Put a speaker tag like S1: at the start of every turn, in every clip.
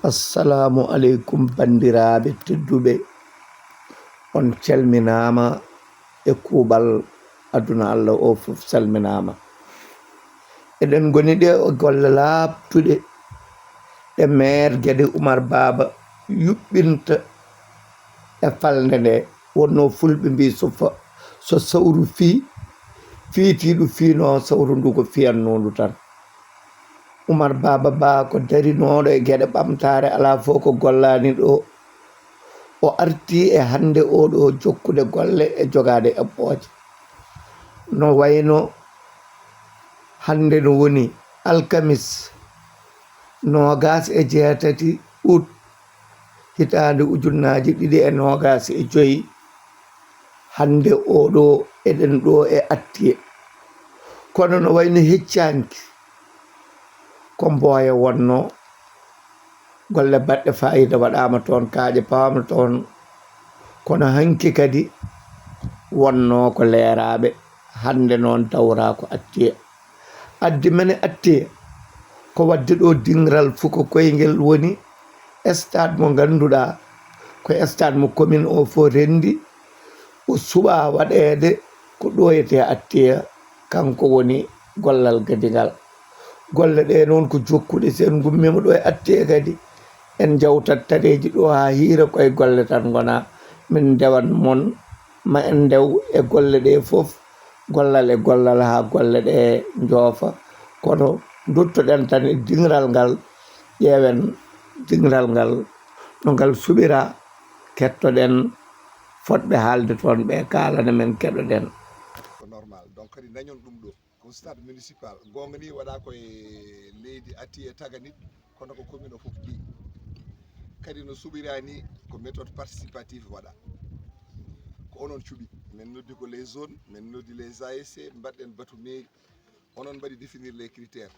S1: Assalamu alaikum bandiraɓe tedduɓe, on calminama e kuuɓal aduna Allah o fof salminama. Eɗen goni ɗe o golle laabtuɗe ɗe maire Guédé Oumar Baba yuɓɓinta e falde nde, wonno fulɓe mbi so sawru fiitiɗo fiino sawru ndu ko fiyannodu tan. Oumar Baba Ba ko darinoɗo e gueɗe ɓamtare ala fof ko gollani ɗo, o arti e hande oɗo jokkude golle e jogade eɓɓoje. No wayno hande no woni alkamis 28 août hitande 2025. hande oɗo eɗen ɗo e attiye, kono no wayno heccanki ko Mboya wonno, golle baɗɗe fayida waɗama toon, kaaƴe pawama toon, kono hanki kadi wonno ko leeraɓe. hande noon tawra ko attiye. addi men attiye ko wadde ɗo dingral fuko koyngel woni stade mo ganduɗa ko stade mo commune o fo rendi o suɓa waɗede ko ɗoyete attiya, kanko woni gollal gadigal. golle ɗe noon ko jokkuɗe, sen gummima ɗo e attiye kadi en jawtat tareji ɗo ha hiira koye golle tan gona, min dewan mon ma en dew e golle ɗe foof, gollal e gollal ha golle ɗe joofa. kono duttoɗen tan e dingral ngal, ƴeewen dingral ngal no ngal suɓira, kettoɗen fodɓe haalde toon ɓe kalana men keɗoɗen.
S2: ko normal donc kadi dañon ɗum ɗo ko stade municipal gonga ni waɗa koye leydi attiye taganit, kono ko commune o fof ɗi kadi no suɓirani ko méthode participative waɗa, ko onon cuuɓi. min noddi ko les zones, min noddi les ASC, mbaɗɗen batu mairie, onon mbaɗi définir les critères,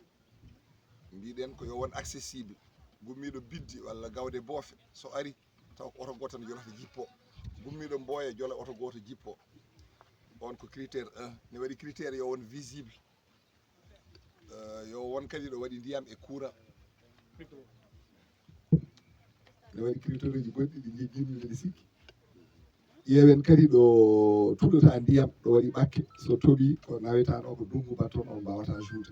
S2: mbiɗen ko yo won accessible. gummiɗo biddi walla gawde boofe so ari taw ko oto goto ne jolata jippo, gummiɗo Mboya jola oto goto jippo, on ko critère 1. ne waɗi critère yo won visible, yo won kadi ɗo waɗi ndiyam e courant, ne waɗi critère uji goɗɗi ɗi jejjimi mbeɗa sikki. ƴeewen kadi ɗo tuɗata ndiyam, ɗo waɗi ɓakke, so tooɓi ko nawetano ko ndungu batton on mbawata juude.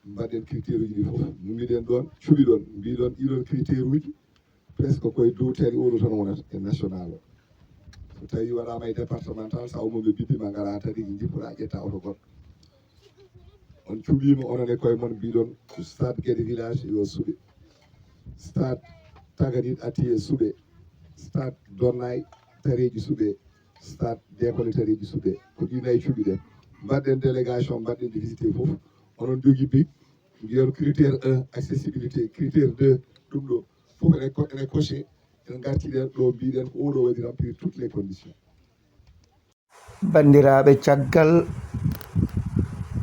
S2: mbaɗen critère uji ɗi fof, mummiɗen ɗon cuuɓi ɗon, mbiɗon ɗiɗon critère uji presque koye dow tari oɗo tan wonata e national o. so tawi waɗama e départemental sa ummoɓe bippima gara tariji jippoɗa ƴetta oto goɗɗo, on cuuɓima onon e koye moon mbiɗon ko stade Guédé village yo suuɓe, stade Taganit attiye suuɓe, stade Donnay tareji suuɓe, stade Dékoné tareji suuɓe, ko ɗinayi cuuɓi ɗen. mbaɗɗen délégation, mbaɗɗen ɗi visité foof, onon jogui big mbiyon critère 1 accessibilité, critère 2 ɗum ɗo fof ene coché, en gartiɗen ɗo mbiɗen ko oɗo waɗi remplir toutes les conditions.
S1: bandiraɓe, caggal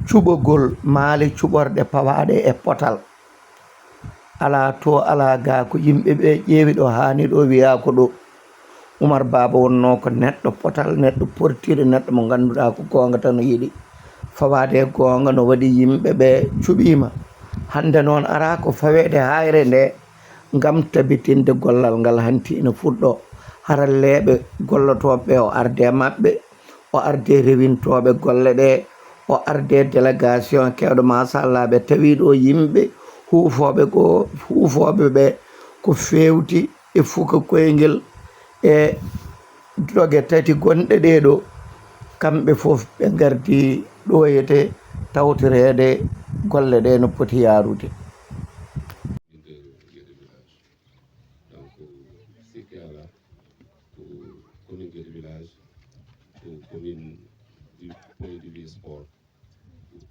S1: cuɓogol maale cuɓorɗe pawaɗe e potal ala to ala ga ko yimɓeɓe ƴeewi ɗo hani ɗo wiya ko ɗo Oumar Baba wonno ko neɗɗo potal, neɗɗo portiɗo, neɗɗo mo ganduɗa ko gonga tan yiiɗi fawade gonga, no waɗi yimɓeɓe cuɓima. hande noon ara ko fawede hayre nde gam tabitinde gollal ngal hanti ina fuɗɗo. haralleɓe gollotoɓe o arde mabɓe, o arde rewintoɓe golle ɗe, o arde délégation kewɗo machallah ɓe tawiɗo yimɓe huufoɓe ɓe ko fewti e fuka koyngel e doge tati gonɗe ɗeɗo, kamɓe foof ɓe gardi ɗoyete tawtorede golle ɗe no poti yarude.
S3: commune Guédé village ko commune du point de vue sport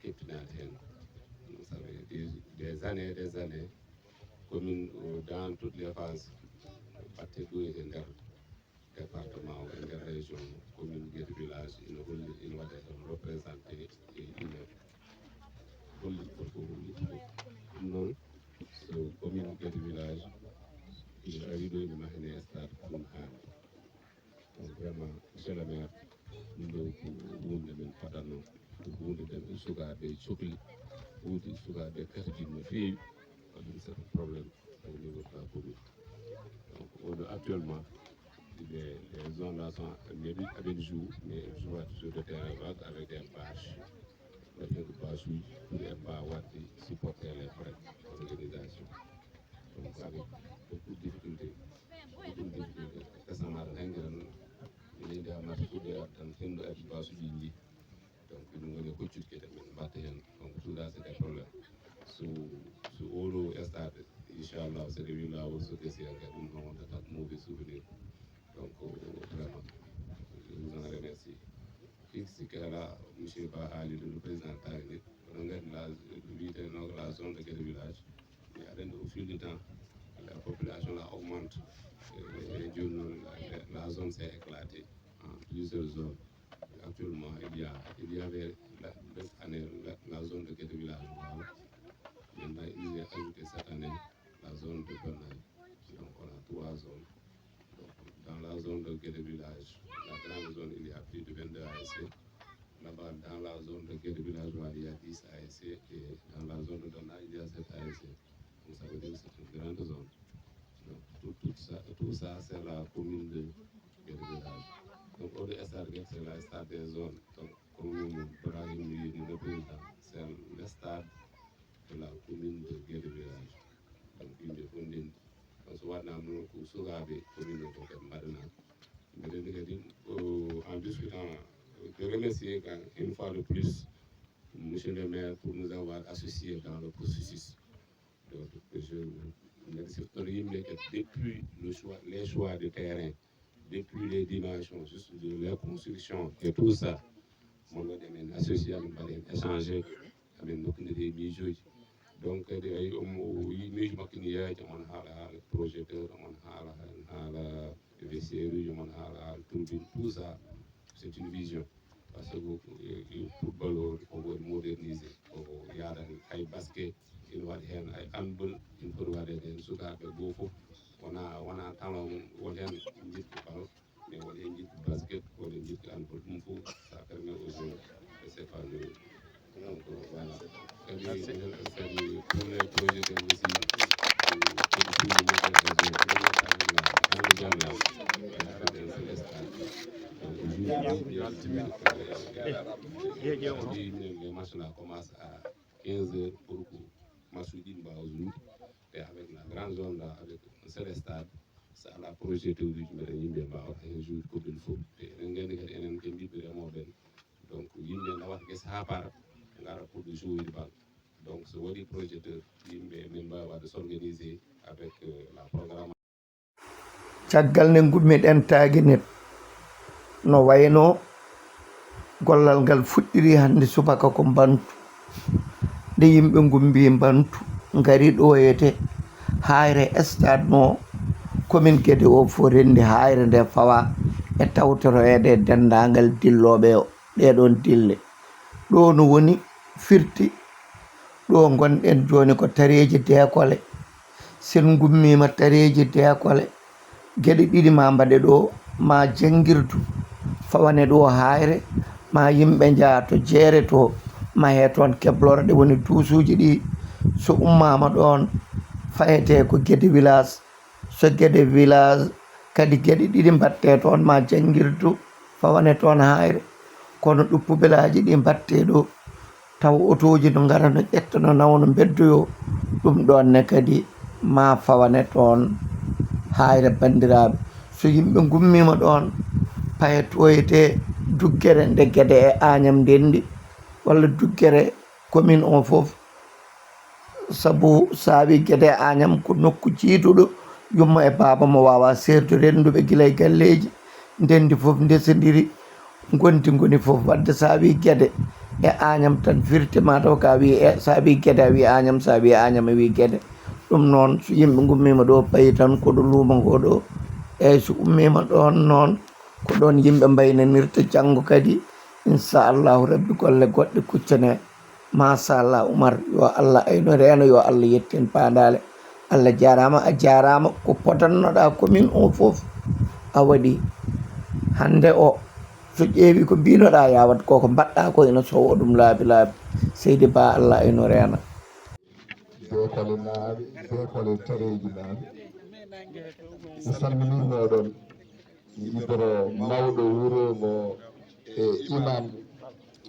S3: keptinade hen. Ça fait des années commune dans toutes les phases batte ɗoyete nder département o e nder région commune Guédé village ina holli ina waɗe ɗon représenté e ina holli koto holli ɗum noon. so commune Guédé village ina ari ɗo ina mahine stade ɗum haani. donc vraiment monsieur le maire, ɗum ɗo ko hunde men paɗanno, ko hunde nde sukaɓe cohli, hunde sukaɓe kasdin no feewi, c'est un problème au niveau de la commune. Donc actuellement, les zones là sont avec jour, mais je vois sur le terrain vague avec des bâches. Avec des bâches, oui, pour les bâches, supporter les frais d'organisation. Donc avec beaucoup de difficultés. Récemment, il y a un match pour les attentes de bâches du donc nous avons beaucoup de donc tout ça c'est des problèmes. So all stade, Inch'Allah, c'est de là où c'est aussi un mauvais souvenir. Donc vraiment, je vous en remercie. Ici, là, M. Bahali, le président Tariq, on regarde la zone de quel village. Au fil du temps, la population là augmente. La zone s'est éclatée en plusieurs zones. Actuellement, il y avait la zone de quel village. Maintenant, il y a ajouté cette année la zone de Bernay. Donc, on a 3 zones. Donc, dans la zone de Guédé Village, la grande zone, il y a plus de 22 ASC. Là-bas, dans la zone de Guédé Village, il y a 10 ASC. Et dans la zone de Dona, il y a 7 ASC. Donc, ça veut dire que c'est une grande zone. Donc, tout ça c'est la commune de Guédé Village. Donc, au SRG, c'est la stade des zones. Donc, comme Brahim le président, c'est le stade de la commune de Guédé Village. Donc, il est fondé. Parce que nous avons commune de Madonna. En discutant, je remercie une fois de plus M. le maire pour nous avoir associés dans le processus. Donc, je remercie depuis les choix de terrain, depuis les dimensions, juste de la construction et tout ça, on va associer avec échanger avec nos bijoux. Donc, il y a un projecteur, un VCRU, tout ça, c'est une vision. Parce que le football, on va moderniser. Il y a un basket, il y a un handball, il y a des sucres, on a talent, on a un mais on a un basket, on a un handball, ça permet aux jeunes de s'épanouir. Donc voilà. C'est pour les projets aussi. Les matchs là commencent à 15h pour Massoudine Baouzou. Et avec la grande zone là, avec un seul stade, ça a la projet de un jour comme il faut. Et donc, il y a un part pour le jour. Donc, ce projet de s'organiser avec la programmation.
S1: caggal nde gummiɗen taagi net no wayno gollal ngal fuɗɗiri hannde subaka ko Bantu nde yimɓe gumbi Bantu ngari ɗoyete hayre stade mo commune Guédé o fo rendi hayre nde fawa e tawtoroyede e dendagal dilloɓe ɗeɗon dille ɗo no woni firti ɗo gonɗen joni ko tareji dekole sen gummima tareji dekole gueɗe ɗiɗi ma mbaɗe ɗo ma jangirdu fawane ɗo hayre ma yimɓe jaa to jeere to mahe toon keblore ɗe woni duusuji ɗi so ummama ɗon fayete ko Guédé village so Guédé village kadi gueɗe ɗiɗi mbatte toon ma jangirdu fawane toon hayre kono ɗuppubelaji ɗi mbatte ɗo taw otoji no gara no ƴetta no nawa no beddoyo ɗum ɗon ne kadi ma fawane toon hayre bandiraɓe so yimɓe gummima ɗon paye toyete duggere nde Guédé e Agnam ndendi walla duggere commune o foof saabu saawi Guédé e Agnam ko nokku jiiduɗo yumma e baaba mo wawa serdu renduɓe guila e galleji ndendi foof ndesodiri goni foof wadde sa wi Guédé e Agnam tan firti mataw ka wi sa wi Guédé a wi Agnam sa wi Agnam a wi Guédé ɗum noon so yimɓe gummima ɗo payi tan koɗo luuma ngo ɗo eyyi so ummima ɗon noon ko ɗon yimɓe mbaynanirta janggo kadi inchallahu rabbi golle goɗɗe kuccane machallah Oumar yo Allah ayno reeno yo Allah yettin pandale Allah jarama a jarama ko potannoɗa commune o foof a waɗi hande o so ƴeewi ko mbinoɗa yawat koko mbaɗɗa ko ina sowo ɗum laabi laabi Seydi Ba Allah ayno reena
S2: beekole naaɓe beekole tareji naaɓe mi salmini moɗon mi iboro mawɗo wuro ngo e imam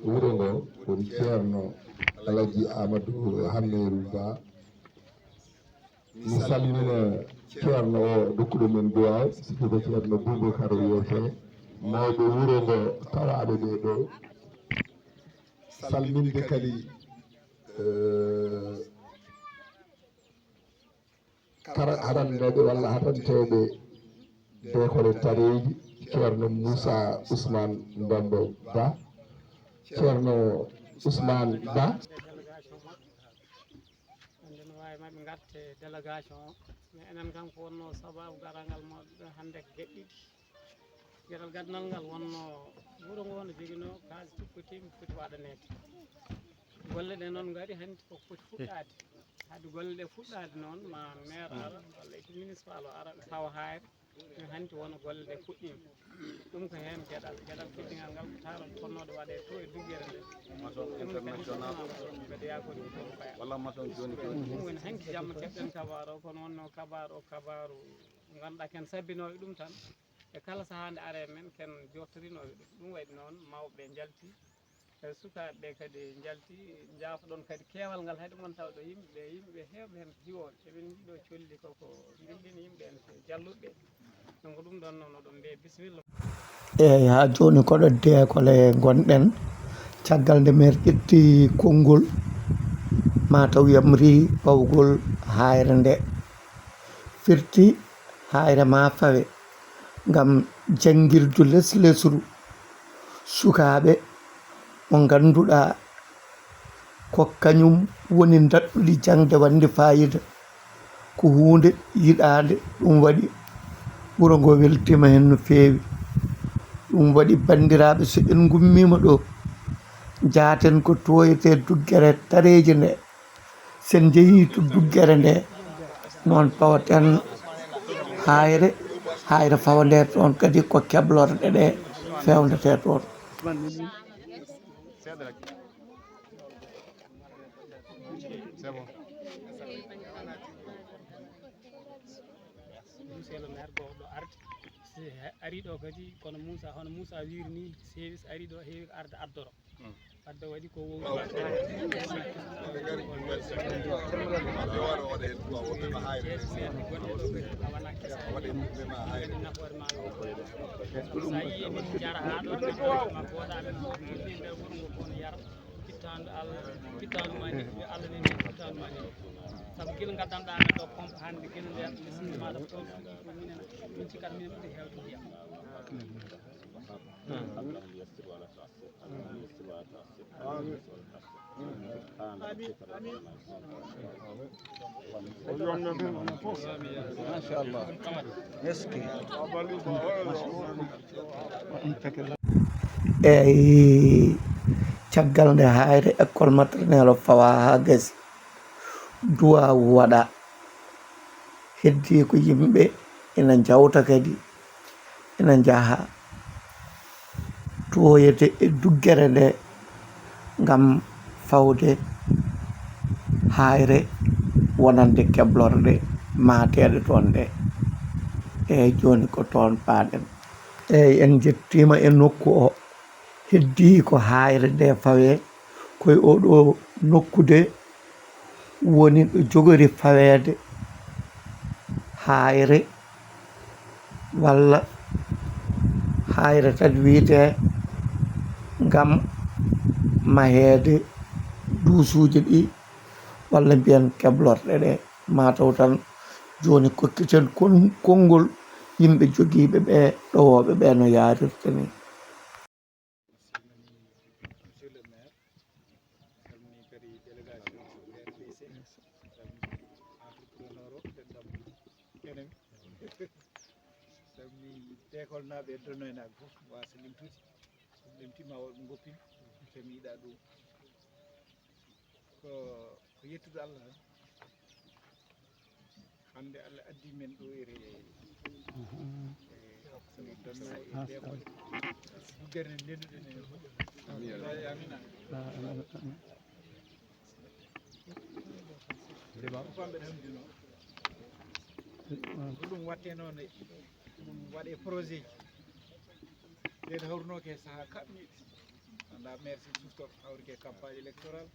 S2: wuro ngo woni ceerno alaji amadou hammerou ba mi salmina ceerno o dokkuɗo men duwaw siko ko ceerno boubacar wiyete mawɓe wuro ngo tawaɓe ɓe ɗo salminde kadi haɗanɗeɓe walla haɗanteɓe beekole tareji ceerno moussa ousmane ndombo ba ceerno ousmane ba
S4: nden wawi maɓe gatte délégation o mais enen kam ko wonno sababu garal ngal mawɓe hannde ko geɗɗiɗi gueɗal gaddal ngal wonno wuuro ngo no joguino kaas cikkotima foti waɗanede golle ɗe noon gaari hanti koko foti fuɗɗade haade golle ɗe fuɗɗade noon ma maire ara walla équipe municipal o ara ɓe pawa hayre mais hanti wona golle ɗe fuɗɗima ɗum ko hen gueɗal fuɗɗingal ngal ko taron fonnoɗo waɗe to e duggere nde mbeɗa yakori ko toon faya ɗum woni hanki jamma keɓɗen kabaru o kono wonno kabaru ganduɗa ken sabbinoɓe ɗum tan e kala saaha nde are men ken jottorinoɓe ɗum waɗi noon mawɓe jalti e sukaɓeɓe kadi jalti jaafoɗon kadi keewal ngal haade mon taw ɗo yimɓeɓe hewɓe hen jiiwoɓe eɓen jiiɗo colli koko bildini yimɓe en jalluɓeɓe donc ɗum ɗon noon oɗon mbiye bisimilla
S1: eyi ha joni koɗo deekole gonɗen caggal nde maire ƴetti konngol mataw yamri pawgol hayre nde firti hayre ma fawe ngam jangguirdu less lesru sukaɓe mo ganduɗa ko kañum woni dadɗuɗi jangde wande fayida ko hunde yiɗade ɗum waɗi wuuro ngo weltima hen no fewi ɗum waɗi bandiraɓe so en gummima ɗo jaten ko toyete duggere tareji nde sen jeeyi to duggere nde noon pawaten hayre fawade toon kadi ko keblorɗe ɗe fewnete toon
S4: monsieur le maire gowɗo arde ari ɗo kadi kono hono moussa wiri ni service ari ɗo heewi ko arde addoro wadde waɗi ko sa yi emin jara ha ɗo ma goɗaɓe no nder wuuro ngo kono yara pittandu ma ni allah neni pittandu ma ni saabu guila gaddanɗa men ɗo pompe hande guila nden lessindema toon minen min cikkat minen ɓuuri hewde ndiyam
S1: eyi caggal nde hayre école maternelle o fawa ha gasi duwa waɗa heddi ko yimɓe ina jawta kadi ina jaaha toyete e duggere nde ngam fawde hayre wonande keblorɗe mateɗe toon nde eyyi joni ko toon paaɗen eyyi en jettima e nokku o heddi ko hayre nde fawe koye oɗo nokkude woni ɗo jogori fawede hayre walla hayre tan wiite ngam mahede duusuji ɗi walla mbiyen keblorɗe ɗe mataw tan joni kokkiten konngol yimɓe joguiɓe ɓe ɗowoɓe ɓe no yarirta ni
S5: école naɓe e donno enaɓe foof wasa limtude limtima woɗɓe goppimi somi yiiɗa ɗum ko yettude allah tan hande allah addi men ɗo ere somi donna e école duggere nde ndenduɗen enen foof amina famɓe hamdino ko ɗum watte noon ɗum waɗe projet ji ɓeɗo hawrunoke saaha kaɓniɗe anda maire si suftor hawrike campagne électoral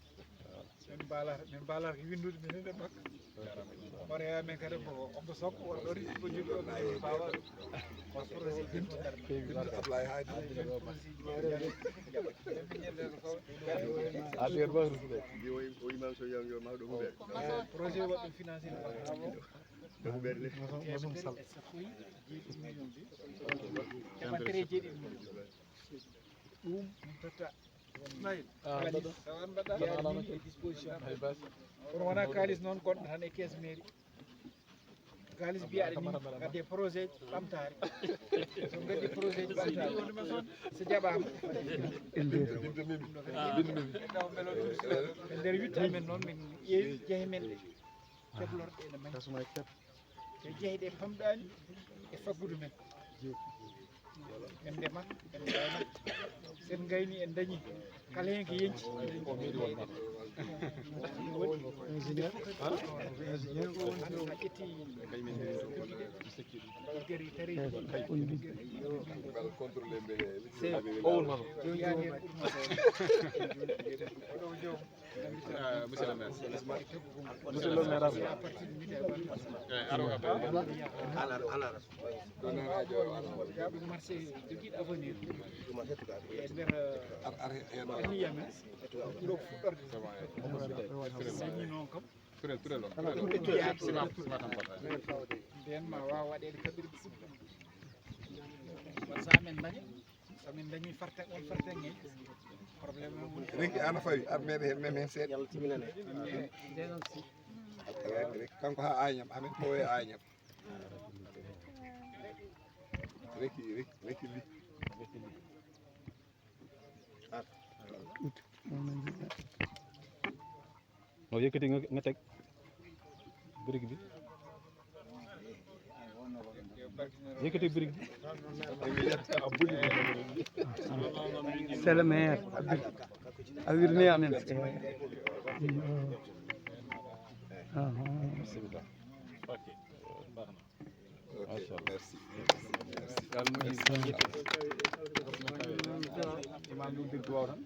S5: min mbalata ko windude minen e makko hoore amen kadi ko omo sakko wonɗo riɗi ko jogui o min mbawa on projet jimtiɗar Ablaye haadi projet waɗɗum financé ɗum min totta tawan mbaɗa disposition kono wona kalis noon gonɗo tan e caisse mairie kalis mbiyaɗe ni gadde projet ɓamtare so gaddi projet ji ɓamtare so jaɓama e nder 8 amen noon min ƴeewi jeehe men ɗe keblorɗe ene mani te jeehe ɗe pamɗani e faggudu men en ndemat en gaynat sen gayni en dañi kala hen ko yenci a ƴetti gari tari marché joguiɗo avenir e nder niyamen ɗo fuɗɗorde sañi noon kam nden ma waw waɗede kaɓirɗe samin dañi farten on fartenŋe probléme o woni
S2: reki ana fawi ar meɗe hen mem hen seeɗa kanko ha Agnam amen ko e Agnam reki li
S6: o yëkkati nga teg brique bi yëkkati brique bi
S7: c'est le maire awirne amen
S6: bismillah ok baax na macha allah
S2: merci
S6: imam ɗum dégg waaw tan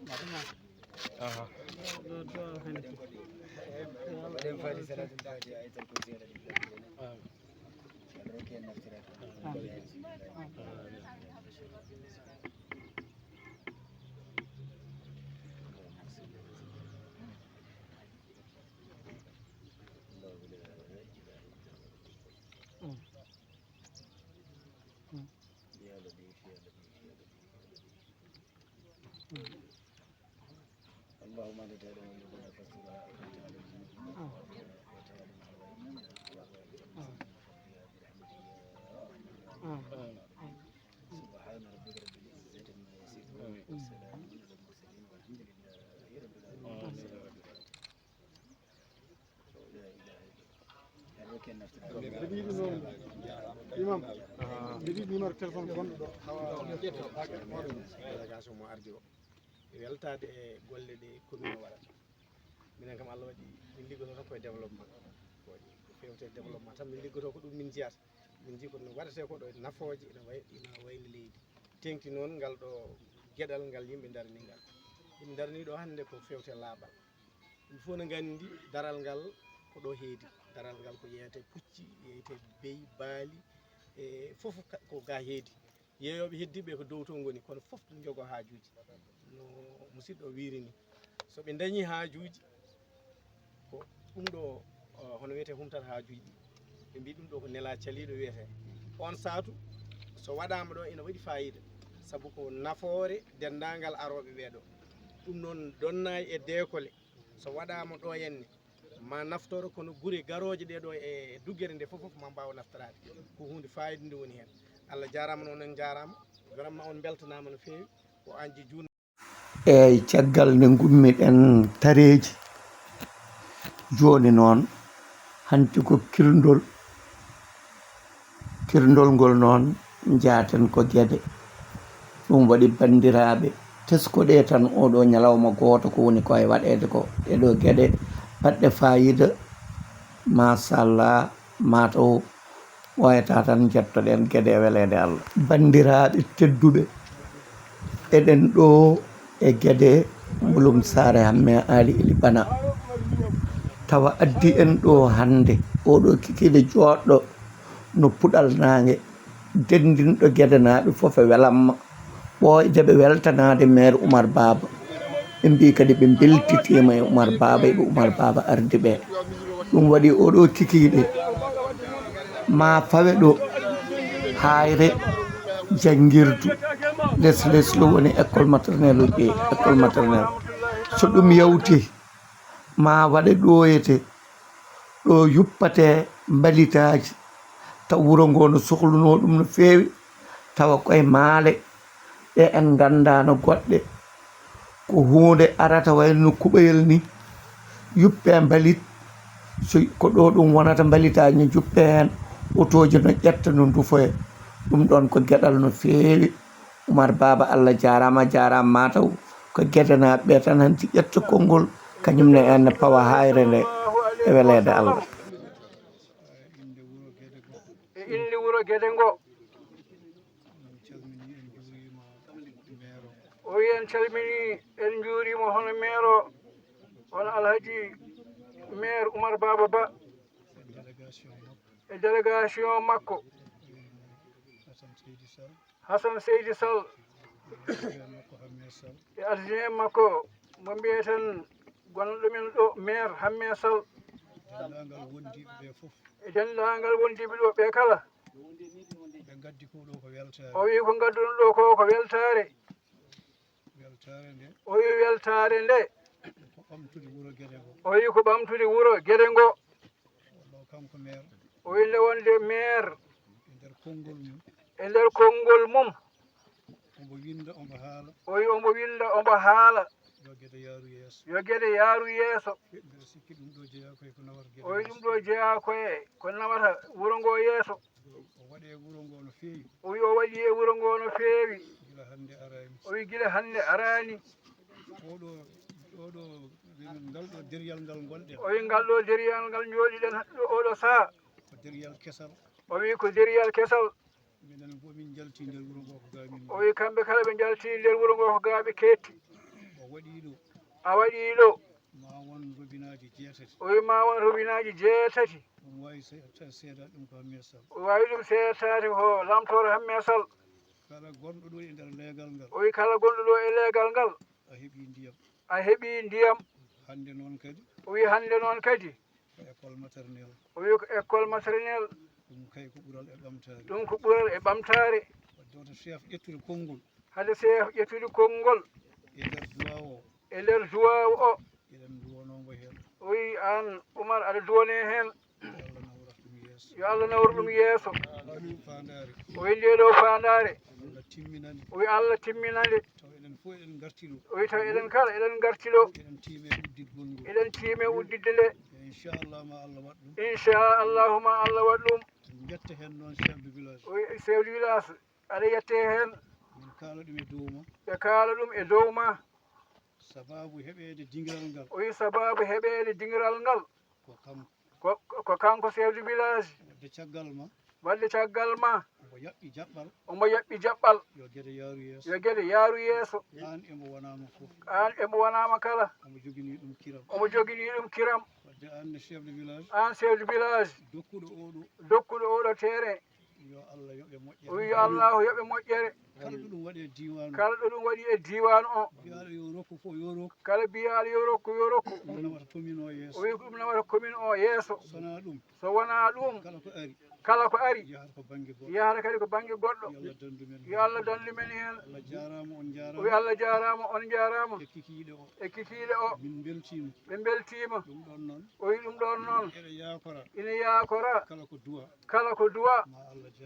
S8: اللهم انت تعلم اننا فاسترها سبحان ربك رب العزة عما يصفون والسلام على المرسلين والحمد لله رب العالمين لا اله الا الله كان نفتح
S5: imam mbiɗi numéro téléphone gonɗo
S8: délégation mo ardi o weltade e golle ɗe commune o waɗata minen kam Allah waɗi min liggoto tan koye développement ko fewte développement tan min liggoto ko ɗum min jiyata min jii ko no waɗate ko ɗo nafooje ina wayno leydi tengti noon ngal ɗo gueɗal ngal yimɓe darani ngal yimɓe darani ɗo hannde ko fewte laaɓal ɗum fof no nganndi daral ngal ko ɗo heedi daral ngal ko yeyete pucci yeyete beyi baali e fof ko ga heedi yeeyoɓe heddiɓe ko dow to ngoni kono fof ɗum jogo haajuji no musidɗo wirini so ɓe dañi haajuji ko ɗum ɗo hono wiyete humtat haajuji ɗi ɓe mbi ɗum ɗo ko nela caliɗo wiyete on saatu so waɗama ɗo ina waɗi fayida saabu ko nafoore dendagal aroɓe ɓeɗo ɗum noon donnayi e dekole so waɗama ɗo henne ma naftoro kono guure garoje ɗe ɗo e duggere nde fof ma mbawa naftorade ko hunde fayida nde woni hen Allah jarama noon en jarama vraiment on beltanama no fewi ko anji juun
S1: eyyi caggal nde gummiɗen tareji joni noon hanti ko kirndol ngol noon jaaten ko gueɗe ɗum waɗi bandiraɓe teskoɗe tan oɗo ñalawma goto ko woni ko e waɗede ko ɗeɗo gueɗe baɗɗe fayida machallah mataw wayata tan jettoɗen gueɗe e welede Allah. Bandiraɓe tedduɓe, eɗen ɗo e gueɗe Mbulum Sare Hamme Ali Ili Bana, tawa addi en ɗo hande oɗo kikiɗe joɗɗo no puɗal nangue dendinɗo gueɗe naɓe foof e welamma ɓoydeɓe weltanade maire Oumar Baba. ɓe mbi kadi ɓe beltitima e Oumar Baba eɓe Oumar Baba ardi ɓe. ɗum waɗi oɗo kikiɗe ma fawe ɗo hayre janguirdu leslo woni école maternelle o ƴeeyi école maternelle. So ɗum yawti ma waɗe ɗoyete ɗo yuppate mbalitaji taw wuuro ngo no sohluno ɗum no feewi, tawa koye maale ɗe en gandano goɗɗe ko hunde arata wayno kuɓoyel ni yuppe mbalit. So ko ɗo ɗum wonata mbalitaji ne juppe hen otoji no ƴetta no dufoye. ɗum ɗon ko gueɗal no feewi. Oumar Baba Allah jarama jarama mataw ko gueɗenaɓe ɓe tan hanti ƴetta konngol kañumne enne pawa hayre nde e welede Allah.
S7: e inde wuuro gueɗe ngo o wi en calmini en juurima hono maire o hono Alhaji maire Oumar Baba Ba e délégation makko Hassan Seydi Sall e adjoint makko mo mbiyeten gonɗo men ɗo maire Hamme Sall e dendagal wondiɓe ɗo ɓe kala. O wi ko gadduɗon ɗo ko weltare. O wi weltare nde o wi ko ɓamtude wuuro gueɗe ngo. o wi nde wonde maire e nder konngol mum o wi omo winda omo haala yo gueɗe yaaru yeeso. o wi ɗum ɗo jeeya koye ko nawata wuuro ngo yeeso. o wi o waɗi e wuuro ngo no feewi. o wi gila hande arani. o wi ngal ɗo deriyal ngal jooɗiɗen oɗo saaha o wi ko deriyal kesal. o wi kamɓe kala ɓe jalti nder wuuro ngo ko gaaɓe keetti. a waɗi ɗo o wi ma won robinaji 6. o wawi ɗum seettade ko lamtoro Hamme Sall. o wi kala gonɗo ɗo e leegal ngal a heeɓi ndiyam. o wi hande noon kadi o wi ko école maternelle ɗum ko ɓuural e ɓamtare. hade chef ƴettude konngol e nder duwawu o. o wi an Oumar aɗa duwane hen yo Allah nawru ɗum yeeso. o wi nde ɗo fandare o wi Allah timminande. o wi taw eɗen kala eɗen garti ɗo eɗen tiime uddidde nde inchallahu ma Allah waɗ ɗum. o wi chef de village aɗa yette hen ɓe kaala ɗum e dow ma. o wi sababu heɓede dingiral ngal ko kanko chef de village wadde caggal ma omo yaɓɓi jaɓɓal yo gueɗe yaaru yeeso. an emo wonama kala omo jogini ɗum kiram. an chef de village dokkuɗo oɗo terrain o wi yo Allahu yoɓe moƴƴere. kala ɗo ɗum waɗi e diwan o kala biyaɗo yo rokku yo rokku. o wi ɗum nawata commune o yeeso. so wona ɗum kala ko ari yahata kadi ko banggue goɗɗo. yo Allah dandu men hen. o wi Allah jarama on jarama e kikiɗe o ɓe beltima. o wi ɗum ɗon noon ina yakora kala ko duwa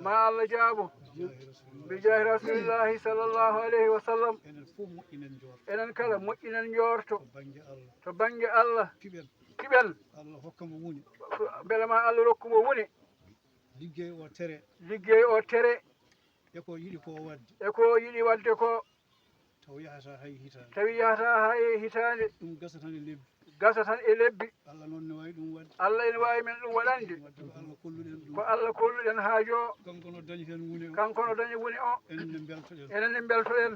S7: ma Allah jaabo bi jahi rasulillahi sallllahu alayhi wa sallam. enen kala moƴƴinen jorto to banggue Allah piɓen beele ma Allah rokkumo woni liggey o tere eko yiɗi wadde ko tawi yahata hay hitande. gasa tan e lebbi Allah ene wawi men ɗum waɗande ko Allah kolluɗen haajo kanko no dañi woni o enen ne beltoɗen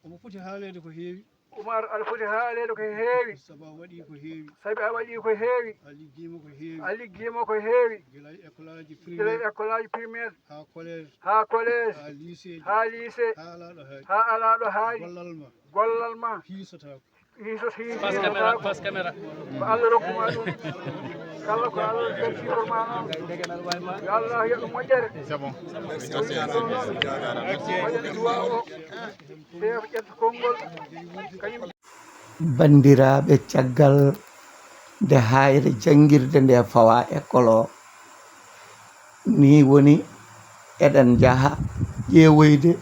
S9: omo foti haalede ko heewi
S7: Umar aɗa foti haalede ko heewi
S9: sabu a waɗi ko heewi
S7: sabi a waɗi ko heewi
S9: a liggiima ko heewi
S7: a liggiima ko heewi
S9: gila e école aji
S7: gila e
S9: primaire
S7: école aji primaire
S9: ha collège
S7: ha collège
S9: ha lycée
S7: ha lycée
S9: ha alaɗo haaji
S7: ha alaɗo haaji gollal ma
S9: hiisotako
S7: face caméra ko Allah rokkuma ɗum kala ko Allah bertitorma noon yo Allah yo ɗum moƴƴere waɗen duwa o chef ƴetta konngol kañum
S1: bandiraɓe caggal nde hayre jangirde nde fawa école o ni woni eɗen jaaha ƴeewoyde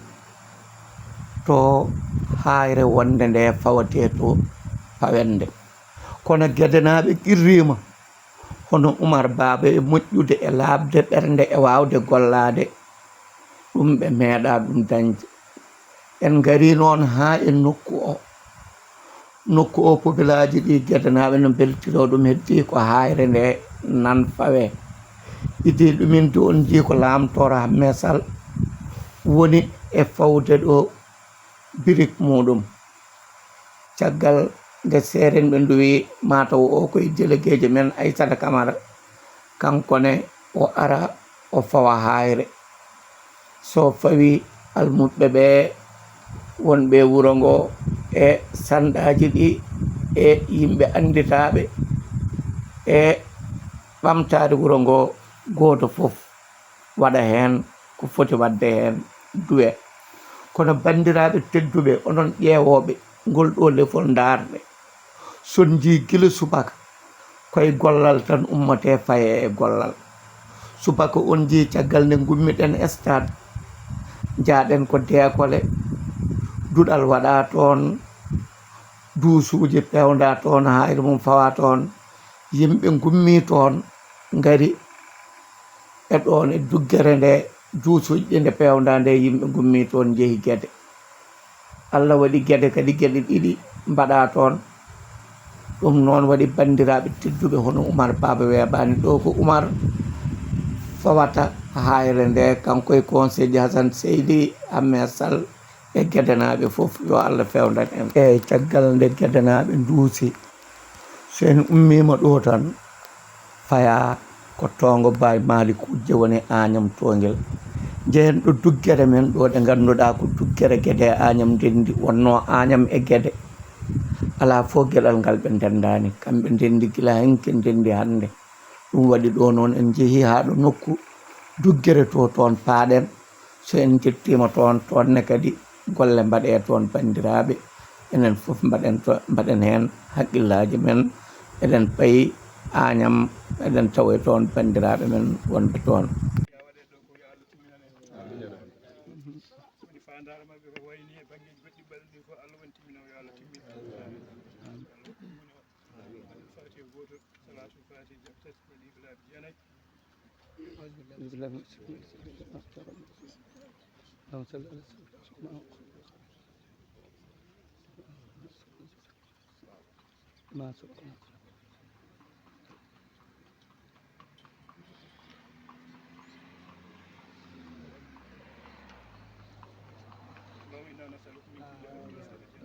S1: to hayre wonde nde fawate to fawende kono guedenaɓe qirrima hono Oumar Baba e moƴƴude e labde ɓernde e wawde gollade ɗum ɓe meeɗa ɗum dañde en gari noon ha e nokku o pobilaji ɗi guedenaɓe no beltiro ɗum heddi ko hayre nde nan fawe idi ɗuminde on jii ko lamtoro Hamme Sall woni e fawde ɗo birik muɗum caggal nde seren ɓe nduwi mataw o koye délégué je men Aissata Camara kankone o ara o fawa hayre so fawi almuɓɓe ɓe wonɓe wuro ngo e sanɗaji ɗi e yimɓe anditaɓe e ɓamtade wuro ngo goto foof waɗa hen ko foti wadde hen duwe kono bandiraɓe tedduɓe onon ƴeewoɓe ngol ɗo lefol darde son jii gila subaka koye gollal tan ummate faye e gollal subaka on jii caggal nde gummiɗen stade jaaɗen ko dekole duɗal waɗa toon duusuji pewda toon hayre mum fawa toon yimɓe gummi toon ngari e ɗon e duggere nde duusuji ɗi nde pewda nde yimɓe gummi toon jeehi guede Allah waɗi guede kadi gueɗe ɗiɗi mbaɗa toon ɗum noon waɗi bandiraɓe tedduɓe hono Oumar Baba weeɓani ɗo ko Oumar fawata hayre nde kanko e conseil Hassane Seydi Hamme Sall e guedenaɓe foof yo Allah fewdan en eyyi caggal nde guedenaɓe duusi so en ummima ɗo tan faya ko tongo Baye Malick Kujje woni Agnam Tongel jehen ɗo duggere men ɗo ɗe ganduɗa ko duggere gueɗe Agnam ndendi wonno Agnam e gueɗe ala fo gueɗal ngal ɓe ndendani kamɓe ndendi gila henke ndendi hande ɗum waɗi ɗo noon en jeehi ha ɗo nokku duggere to toon paaɗen so en jettima toonne kadi golle mbaɗe toon bandiraɓe enen foof mbaɗen hen haqqillaji men eɗen payi Agnam eɗen tawa toon bandiraɓe men wonɓe toon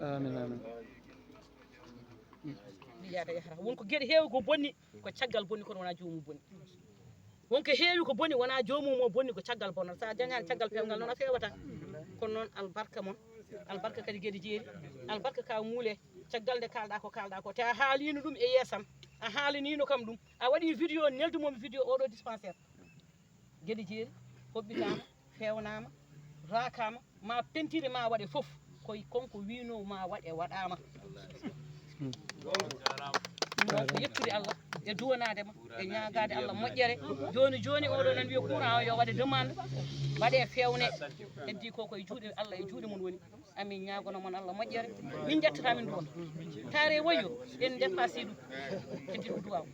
S1: amin
S10: yaka yahata wonko gueɗe heewi ko bonni ko caggal bonni kono wona jomum bonni wonko heewi ko bonni wona jomum o bonni ko caggal bonnata sa dañani caggal pewgal noon a fewata kono noon albarka moon albarka kadi gueɗe jeeri albarka ka muule caggal nde kalɗa ko te a haalino ɗum e yeesam a haalinino kam ɗum a waɗi vidéo neldumomi vidéo oɗo dispensaire gueɗe jeeri hoɓɓitama fewnama rakama ma pentiri ma waɗe foof koye konko wino ma waɗe waɗama ko yettude Allah e duwanadema e ñagade Allah moƴƴere joni oɗo nan wiya courant o yo waɗe demande waɗe fewne heddi ko koye juuɗe Allah e juuɗe mum woni amin ñagono moon Allah moƴƴere min jettata min duwa taare wayyo en dépassé ɗum heddi ɗum duwaw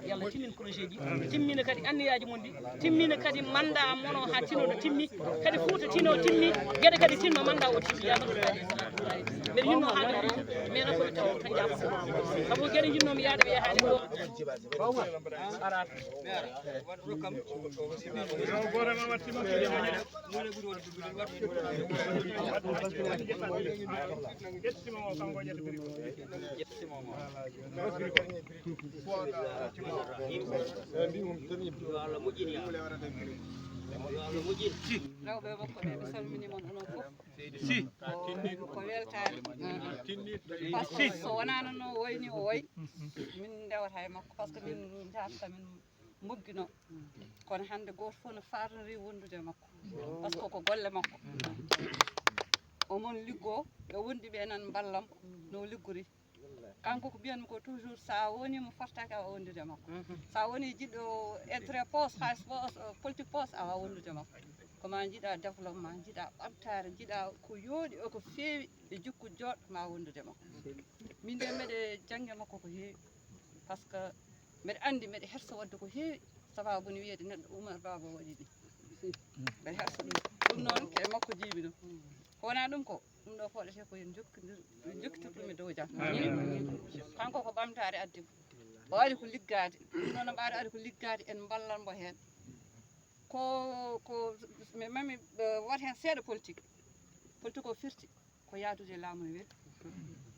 S10: yallah timmin projet ji timmina kadi anniyaji mon ɗi timmina kadi manda mono ha tinoɗo timmi kadi Fouta tino timmi gueɗe kadi tinno manda o timmi yallah mbeɗa yinno haalde mais nag ko taw tan jàpp sabu gën jinnom yaade be haali ko ara rewɓe makko ɓe mi salminima onon fof ko weltare par ce que so wonano no woyni o woyi min ndewata e makko par ce que min jatata min moggino kono hande goto fof no farnori wondude e makko par ce que ko golle makko omon liggo ɓe wondi ɓe nan ballam no liggori kanko ko mbiyanmi ko toujours sa woni mo fottaki awa wondude e makko sa woni jiɗɗo intérêt poste halis politique poste awa wondude e makko koma jiiɗa développement jiiɗa ɓamtare jiiɗa ko yooɗi o ko feewi e jikku joɗɗo ma wondude e makko min de mbeɗe jangge makko ko heewi par ce que mbeɗa andi mbeɗa hersa wadde ko heewi sababu ne wiyede neɗɗo Oumar Baba waɗi ɗi mbeɗa hersa ɗum noon ke makko jiiɓi ɗum ko wona ɗum ko ɗum ɗo foɗete ko yen jokkitirɗumi dow jam kanko ko ɓamtare addi o ari ko liggade ɗum noon mbaɗo ari ko liggade en ballanmo hen ko mi mami wat hen seeɗa politique o firti ko yaadude laamu ne weeli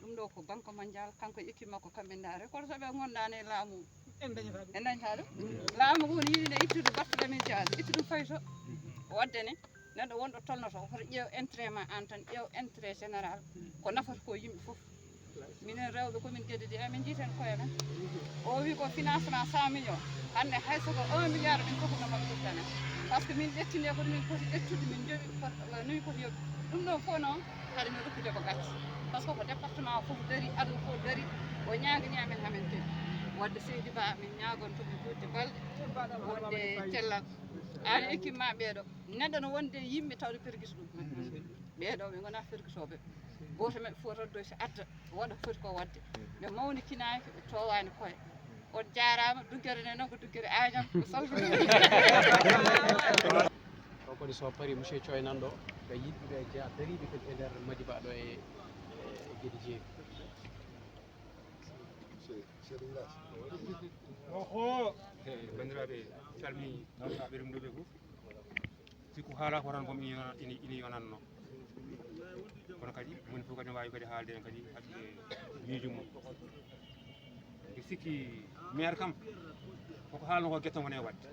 S10: ɗum ɗo ko banque mondial kanko e équipe makko kamɓe daare kono soɓe gondani e laamu en dañata ɗum laamu ngu ne yiɗine ittude Barthélémy Dias ittu ɗum fayto wadde ne neɗɗo wonɗo tolnoto hoto ƴeew intérêt ma an tan ƴeew intérêt général ko nafata ko yimɓe fof minen rewɓe komin gueɗe amin jiiten koye men o wi ko financement 100 millions hande hay soko 1 milliard min fofunomoɓe duttanen par ce que min ƴettinde koto min poti ƴettude min jooɓi nomi poti yoɓ ɗum ɗon fof noon haade min rokkude ko gacce par ce que ko département fof dari aduna fof dari o ñaguini amen hamin teɗi wadde Seydi Ba min ñagontoɓe gudde balɗe wonde cellal an équipe ma ɓeeɗo neɗɗo no wonde yimɓe tawde perguito ɗum ɓeeɗo ɓe gona perguitoɓe goto men fof roddoy so adda waɗa foti ko wadde ɓe mawnikinaki ɓe towani koye on jarama duggere nde noon ko duggere Agname mi salmini
S11: o kadi so pari monsieur Thioye nanɗo ɓe yiɗɓe jeeya dariɓe kadi e nder Madiba ɗo e gueɗe jeeyi
S12: oho bandiraɓe calmini tawtaɓe ɗum ɗo ɓe fof sikku haala ko tan boom ina yonanno kono kadi moni fof kadi ne wawi kadi haalde en kadi hakke miijo mum e sikki maire kam koko haalno ko guetto wone wadde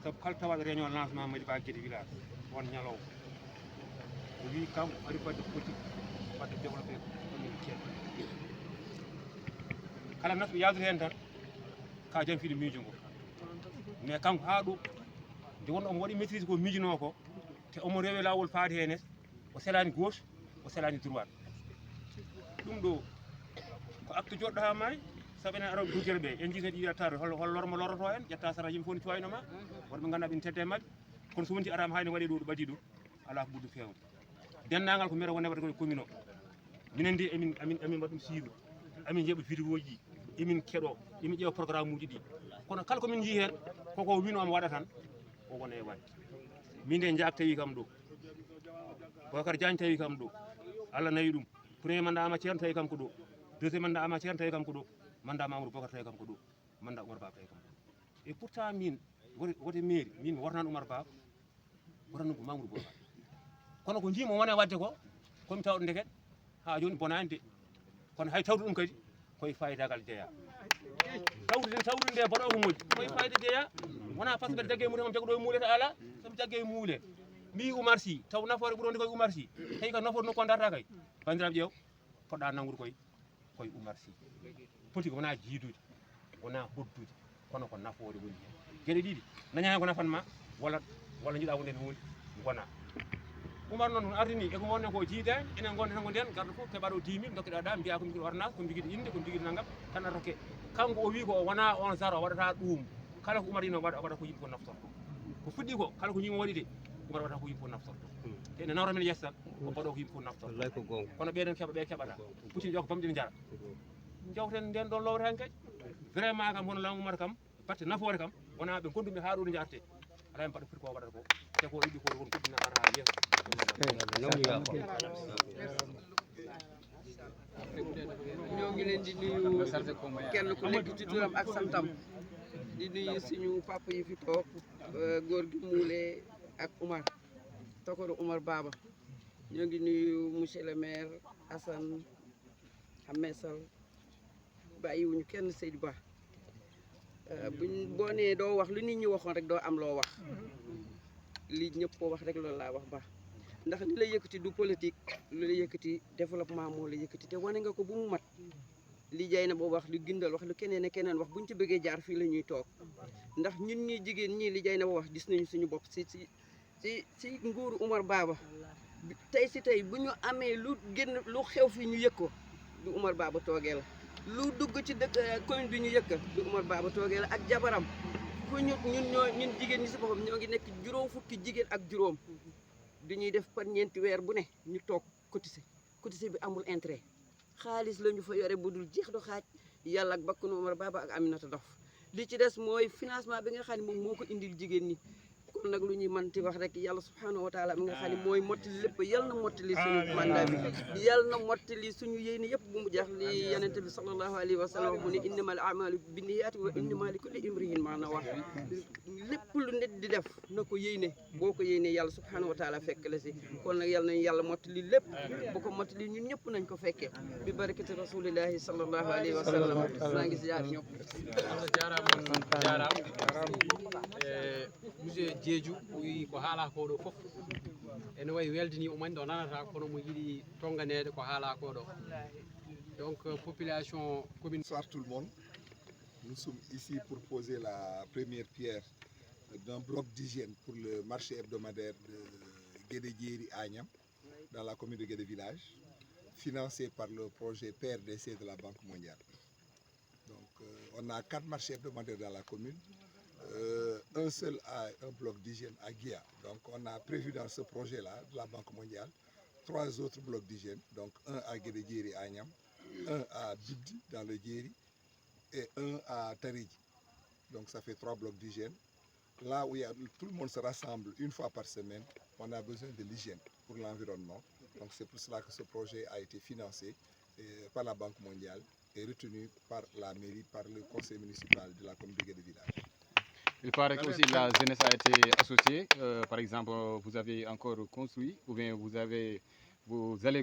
S12: saabu kala tawaɗo réunion lancement Madiba Guédé village won ñalawma o wi kam ari wadde politique wadde développé commune Thiel kala natɓe yawdude hen tan ka jam fiiɗo miijo ngo mais kanko ha ɗo nde wonɗo omo waɗi maîtrise ko miijono ko te omo rewe lawol faade hen o selani gauche o selani droite ɗum ɗo ko acte joɗɗo ha maayi saabu enen aroɓe duguere ɓe en jiita ɗiɗi attade hol lormo loroto en ƴetta sara yimɓe fof ne cuwaynoma wonɓe ganduɗa ɓe tedde majje kono so wonti arama hayne waɗi ɗo ɗo ɓaadi ɗo ala ko ɓurɗo fewde dendagal ko maire wonne waɗa koye commune o minen de amin mbaɗum suivre amin jeeɓa vidéo ji emin keeɗo emin ƴeewa programme uji ɗi kono kala komin jii hen koko wino omo waɗa tan o wona e wadde min de Diak tawi kam ɗo Bocar Diagne tawi kam ɗo Allah nawi ɗum premier mandat ama ceerno tawi kam ko ɗo deuxiéme mandat ama ceerno tawi kam ko ɗo mandat Mamadou Bocar tawi kam ko ɗo mandat Oumar Ba tawi kam ko ɗo et pourtant min wote mairie min mi wortani Oumar Ba wotanno ko Mamadou Bocar kono ko jimi o wona e wadde ko komi tawɗo ndeket ha joni bonani de kono hay tawde ɗum kadi koye fayidagal jeeya tawde nde mbaɗo ko moƴƴi koye fayida jeeya wona par ce que mbeɗa jaggue muule kam jaggoɗo e muule to ala somi jaggue muule mbi Oumar Sy taw nafoore ɓuuronde koye Oumar Sy tawi ka nafoore nokku o darata kay bandiraɓe ƴeew poɗɗa nanngude koye Oumar Sy politique wona jiidude wona hoddude kono ko nafoore woni hen gueɗe ɗiɗi daña hen ko nafanma walla jiiɗa wonde hen hunde gona Oumar noon ardini eko wonne ko jiidani enen gonne tan ko nden garɗo fof keɓaɗo 10 000 dokkeɗa ɗa mbiya komi joguiɗo ordonnance komi joguiɗo inde komi joguiɗo naggam tan aroke kanko o wi ko wona on zaro waɗata ɗum kala ko Oumar yino waɗa ko yimɓe fof naftorto ko fuɗɗi ko kala ko yimɓe waɗi de Oumar waɗata ko yimɓe fof naftorto te ene nawra men yessa ko mbaɗo ko yimɓe fof naftorto kono ɓeɗen keeɓa ɓe keɓata puccini ƴo ko bamɗi ne jara jawten nden ɗon lowre hen kadi vraiment kam hono laamu Oumar kam batte nafoore kam wona ɓe gondumi ha ɗo ɗo jarte ala mbaɗa foti ko waɗata ko te ko yiɗi ko won kuɗɗina ara ha yeeso
S13: ñoo ngi leen di nuyu kenn ku nekk ci turam ak santam di nuyu suñu papa yi fi toog góor gi Moulé ak Oumar Tokoro Oumar Baba ñoo ngi nuyu monsieur le maire Assane Hamessal bàyyiwuñu kenn Seydou Ba boo nee doo wax lu nit ñi waxoon rek doo am loo wax li ñëpp ko wax rek loolu laa wax ba ndax li la yëkkati du politique lu la yëkkati développement moo la yëkkati te wane nga ko bu mu mat li jay na boo wax lu gindal wax lu keneen ak keneen wax buñ ci bëggee jaar fii la ñuy toog ndax ñun ñi jigéen ñii li jay na boo wax gis nañu suñu bopp si nguuru Oumar Baba tey si tey bu ñu amee lu génn lu xew fi ñu yëg ko du Oumar Baba toogee la lu dugg ci dëkk commune bi ñu yëkk du Oumar Baba toogee la ak jabaram fu ñun jigéen ñi si boppam ñoo ngi nekk juróom fukki jigéen ak juróom dañuy def par ñeenti weer bu ne ñu toog cotisé bi amul intérêt xaalis la ñu fa yore bu dul jeex do xaaj yàlla ak bakkanu Oumar Baba ak Aminata Dof li ci des mooy financement bi nga xam ne moom moo ko indil jigéen ñi kon nag lu ñuy manti wax rek yàlla subhanahu wa taala mi nga xam ne mooy mottali lépp yal na mottali suñu mandat bi yal na mottali suñu yéene yëpp bu mu jeex li yonent bi sallallahu alayhi wa sallam mu ne innamal a'malu binniyaati wa innama li kulli imri'in ma nawa lépp lu nit di def na ko yéene boo ko yéene yàlla subhanahu wa taala fekk la si kon nag yal nañu yàlla mottali lépp bu ko mottali ñun ñëpp nañ ko fekkee bi barakati rasulillahi sallallahu alayhi wa sallam maa ngi ziar ñëpp
S11: monsieur Diédhiou ko haala ko ɗo fof ene wayi weldini umani ɗo nanata kono mo yiɗi tonganede ko haala ko ɗo donc population commune.
S2: Bonsoir tout le monde. Nous sommes ici pour poser la première pierre d'un bloc d'hygiène pour le marché hebdomadaire de Guédé-Diéry à Agnam dans la commune de Guédé Village, financé par le projet PRDC de la Banque mondiale. Donc on a 4 marchés hebdomadaires dans la commune. Un seul a un bloc d'hygiène à Guia. Donc on a prévu dans ce projet-là de la Banque mondiale 3 autres blocs d'hygiène. Donc un à Guédé-Diéry à Agnam, un à Bidi dans le Diéry et un à Taridji. Donc ça fait 3 blocs d'hygiène. Là où tout le monde se rassemble une fois par semaine, on a besoin de l'hygiène pour l'environnement. Donc c'est pour cela que ce projet a été financé par la Banque mondiale et retenu par la mairie, par le conseil municipal de la commune de Guédé Village.
S6: Il paraît que aussi la jeunesse a été associée. Par exemple, vous avez encore construit ou bien vous allez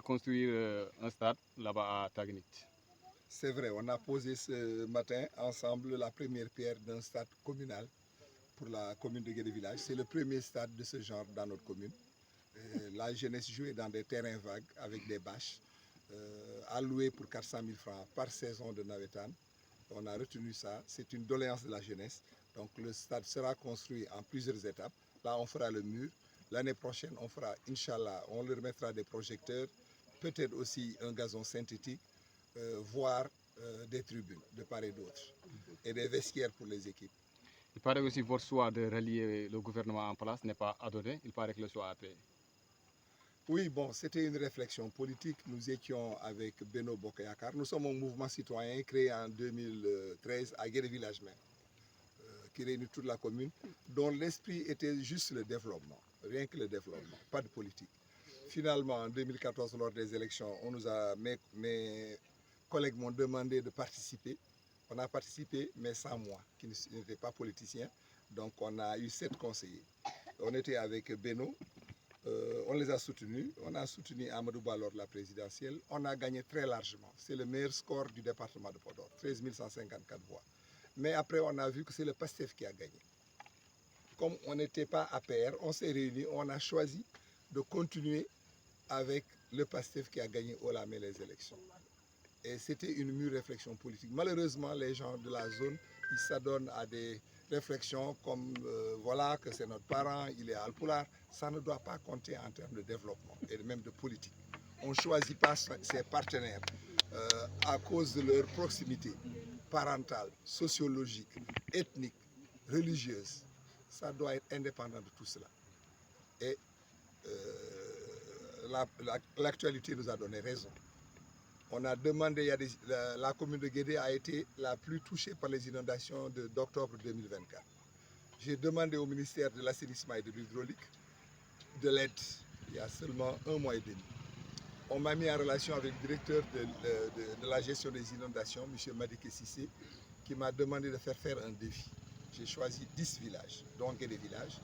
S6: construire un stade là-bas à Tagnit.
S2: C'est vrai, on a posé ce matin ensemble la première pierre d'un stade communal pour la commune de Guédé Village. C'est le premier stade de ce genre dans notre commune. La jeunesse jouait dans des terrains vagues avec des bâches, allouées pour 400 000 francs par saison de Navetan. On a retenu ça, c'est une doléance de la jeunesse. Donc le stade sera construit en plusieurs étapes. Là, on fera le mur. L'année prochaine, on fera, Inch'Allah, on leur mettra des projecteurs, peut-être aussi un gazon synthétique, voire des tribunes de part et d'autre, et des vestiaires pour les équipes.
S6: Il paraît aussi que votre choix de relier le gouvernement en place n'est pas adonné. Il paraît que le choix a payé.
S2: Oui, bon, c'était une réflexion politique. Nous étions avec Beno Bokayakar. Nous sommes un mouvement citoyen créé en 2013 à Guédé Village même, qui réunit toute la commune, dont l'esprit était juste le développement, rien que le développement, pas de politique. Finalement, en 2014, lors des élections, mes collègues m'ont demandé de participer. On a participé, mais sans moi, qui n'était pas politicien. Donc on a eu 7 conseillers. On était avec Beno, on les a soutenus. On a soutenu Amadou Ba lors de la présidentielle. On a gagné très largement. C'est le meilleur score du département de Podor, 13 154 voix. Mais après, on a vu que c'est le PASTEF qui a gagné. Comme on n'était pas à APR, on s'est réunis, on a choisi de continuer avec le PASTEF qui a gagné haut la main les élections. Et c'était une mûre réflexion politique. Malheureusement, les gens de la zone, ils s'adonnent à des réflexions comme voilà que c'est notre parent, il est Alpoulard. Ça ne doit pas compter en termes de développement et même de politique. On ne choisit pas ses partenaires à cause de leur proximité parentale, sociologique, ethnique, religieuse. Ça doit être indépendant de tout cela. Et l'actualité nous a donné raison. On a demandé, la commune de Guédé a été la plus touchée par les inondations d'octobre 2024. J'ai demandé au ministère de l'assainissement et de l'hydraulique de l'aide il y a seulement 1 mois et demi. On m'a mis en relation avec le directeur de la gestion des inondations, M. Madiké Sissé, qui m'a demandé de faire un défi. J'ai choisi 10 villages, donc des villages.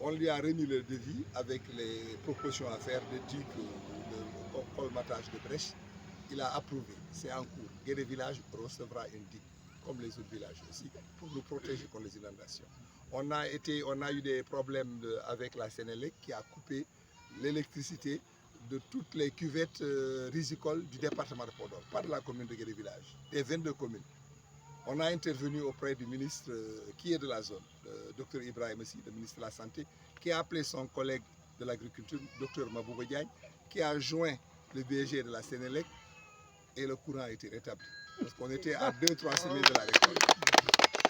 S2: On lui a remis le devis avec les propositions à faire de digues, de colmatage de brèches. Il a approuvé, c'est en cours. Guédé Village recevra une digue, comme les autres villages aussi, pour nous protéger contre les inondations. On a eu des problèmes avec la Sénélec qui a coupé l'électricité de toutes les cuvettes rizicoles du département de Podor, pas de la commune de Guédé Village, des 22 communes. On a intervenu auprès du ministre qui est de la zone, le Dr Ibrahim aussi, le ministre de la Santé, qui a appelé son collègue de l'agriculture, Dr Mabouba Diagne, qui a joint le BG de la Sénélec et le courant a été rétabli. Parce qu'on était à 2-3 semaines de la récolte.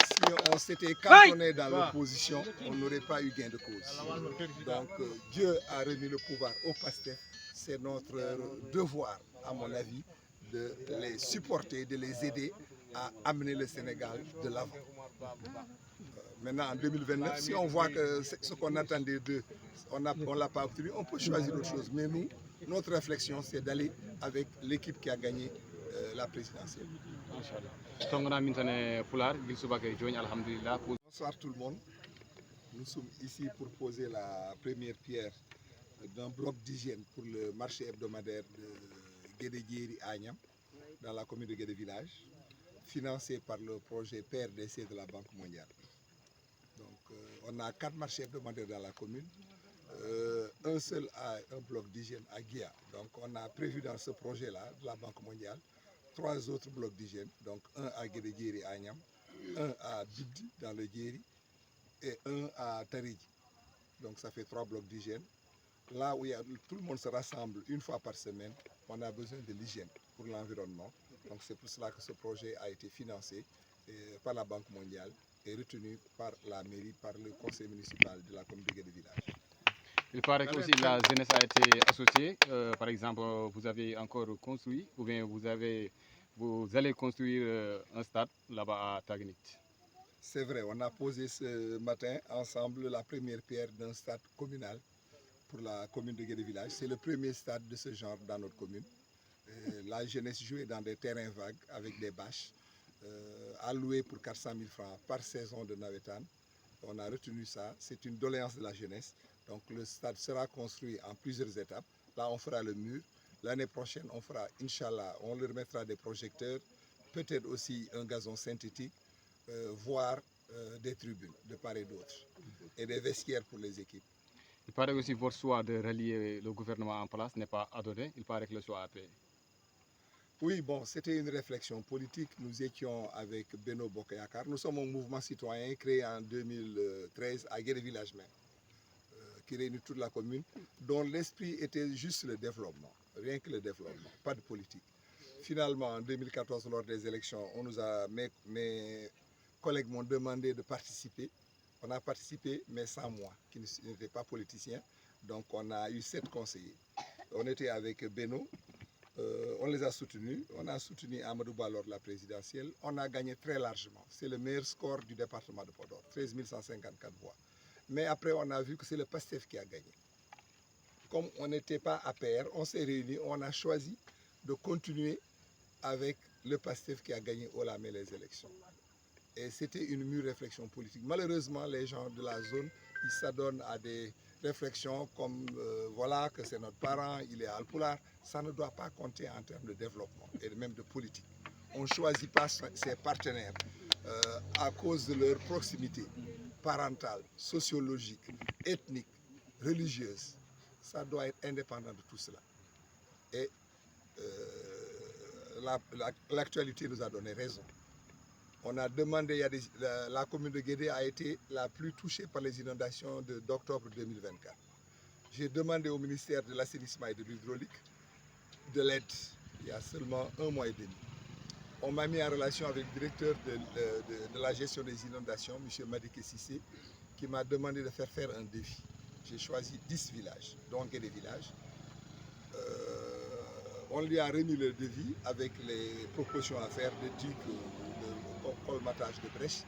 S2: Si on s'était cantonné dans l'opposition, on n'aurait pas eu gain de cause. Donc Dieu a remis le pouvoir au PASTEF. C'est notre devoir, à mon avis, de les supporter, de les aider à amener le Sénégal de l'avant. Maintenant, en 2029, si on voit que ce qu'on attendait d'eux, on ne l'a pas obtenu, on peut choisir autre chose. Mais nous, notre réflexion, c'est d'aller avec l'équipe qui a gagné la présidentielle. Bonsoir tout le monde. Nous sommes ici pour poser la première pierre d'un bloc d'hygiène pour le marché hebdomadaire de Guédé-Diéry à Agnam, dans la commune de Guédé Village, financé par le projet PRDC de la Banque mondiale. Donc, on a 4 marchés hebdomadaires dans la commune. Un seul a un bloc d'hygiène à Guia. Donc on a prévu dans ce projet-là de la Banque mondiale 3 autres blocs d'hygiène. Donc un à Guédé-Diéry à Agnam, un à Bidi dans le Diéry et un à Taridji. Donc ça fait 3 blocs d'hygiène. Là où tout le monde se rassemble une fois par semaine, on a besoin de l'hygiène pour l'environnement. Donc c'est pour cela que ce projet a été financé par la Banque mondiale et retenu par la mairie, par le conseil municipal de la commune de Guédé Village.
S6: Il paraît que aussi la jeunesse a été associée. Par exemple, vous avez encore construit ou bien vous allez construire un stade là-bas à Tagnit.
S2: C'est vrai, on a posé ce matin ensemble la première pierre d'un stade communal pour la commune de Guédé Village. C'est le premier stade de ce genre dans notre commune. La jeunesse jouait dans des terrains vagues avec des bâches, allouées pour 400 000 francs par saison de Navetan. On a retenu ça, c'est une doléance de la jeunesse. Donc le stade sera construit en plusieurs étapes. Là, on fera le mur. L'année prochaine, on fera, Inch'Allah, on leur mettra des projecteurs, peut-être aussi un gazon synthétique, voire des tribunes de part et d'autre, et des vestiaires pour les équipes.
S6: Il paraît aussi que votre choix de relier le gouvernement en place n'est pas adonné. Il paraît que le choix a payé.
S2: Oui, bon, c'était une réflexion politique. Nous étions avec Beno Bokayakar. Nous sommes un mouvement citoyen créé en 2013 à Guédé Village même, qui réunit toute la commune, dont l'esprit était juste le développement, rien que le développement, pas de politique. Finalement, en 2014, lors des élections, mes collègues m'ont demandé de participer. On a participé, mais sans moi, qui n'était pas politicien. Donc on a eu 7 conseillers. On était avec Beno, on les a soutenus. On a soutenu Amadouba lors de la présidentielle. On a gagné très largement. C'est le meilleur score du département de Podor, 13 154 voix. Mais après, on a vu que c'est le PASTEF qui a gagné. Comme on n'était pas à pair, on s'est réunis, on a choisi de continuer avec le PASTEF qui a gagné haut la main les élections. Et c'était une mûre réflexion politique. Malheureusement, les gens de la zone, ils s'adonnent à des réflexions comme voilà que c'est notre parent, il est Alpulaar. Ça ne doit pas compter en termes de développement et même de politique. On ne choisit pas ses partenaires à cause de leur proximité parentale, sociologique, ethnique, religieuse. Ça doit être indépendant de tout cela. Et l'actualité nous a donné raison. On a demandé, la commune de Guédé a été la plus touchée par les inondations d'octobre 2024. J'ai demandé au ministère de l'assainissement et de l'hydraulique de l'aide il y a seulement 1 mois et demi. On m'a mis en relation avec le directeur de la gestion des inondations, M. Madiké Sissé, qui m'a demandé de faire un défi. J'ai choisi 10 villages, donc des villages. On lui a remis le devis avec les propositions à faire de digues, de colmatage de brèches.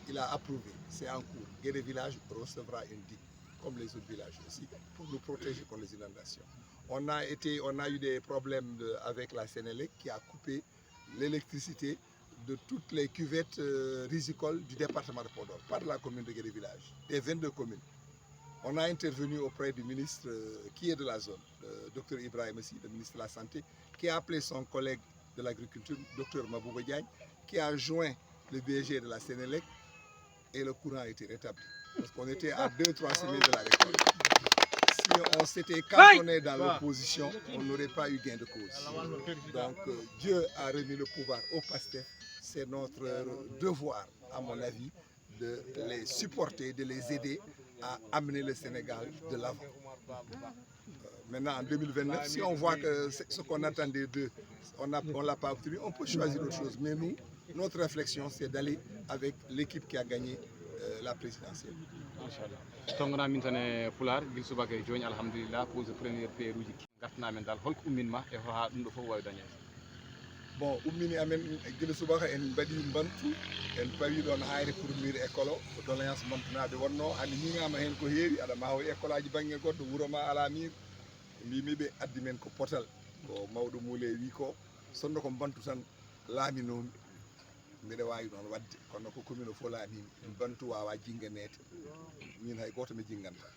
S2: Il a approuvé, c'est en cours. Guédé Village recevra une digue, comme les autres villages aussi, pour nous protéger contre les inondations. On a eu des problèmes avec la Sénélec qui a coupé l'électricité de toutes les cuvettes rizicoles du département de Podor, pas de la commune de Guédé-Village, des 22 communes. On a intervenu auprès du ministre qui est de la zone, le docteur Ibrahim Messi, le ministre de la Santé, qui a appelé son collègue de l'agriculture, docteur Mabouba Diagne, qui a joint le DG de la Sénélec et le courant a été rétabli. Parce qu'on était à 2-3 semaines de la récolte. Si on s'était cantonné dans l'opposition, on n'aurait pas eu gain de cause. Donc Dieu a remis le pouvoir au PASTEF. C'est notre devoir, à mon avis, de les supporter, de les aider à amener le Sénégal de l'avant. Maintenant, en 2029, si on voit que ce qu'on attendait d'eux, on ne l'a pas obtenu, on peut choisir autre chose. Mais nous, notre réflexion, c'est d'aller avec l'équipe qui a gagné la présidentielle.
S6: tongona min tan e Pular gil subaka e joni alhamdulillah pose première pierre uji gartanamen dal holko umminma e ha ɗum ɗo fof wawi dañede.
S2: Bon ummini amen guila subaka en mbaɗi mbantu en pawi ɗon hayre pour mur école o ko doléance mbantunaɓe wonno hande ñingama hen ko heewi aɗa maho école aji banggue goɗɗo wuuro ma ala mir mbimiɓe addi men ko potal ko mawɗo muule wi ko sonno ko mbantu tan laaminomi mbiɗa wawi ɗon wadde kono ko commune o fof laamimi mbantu wawa jinganede min hay goto mi jinganta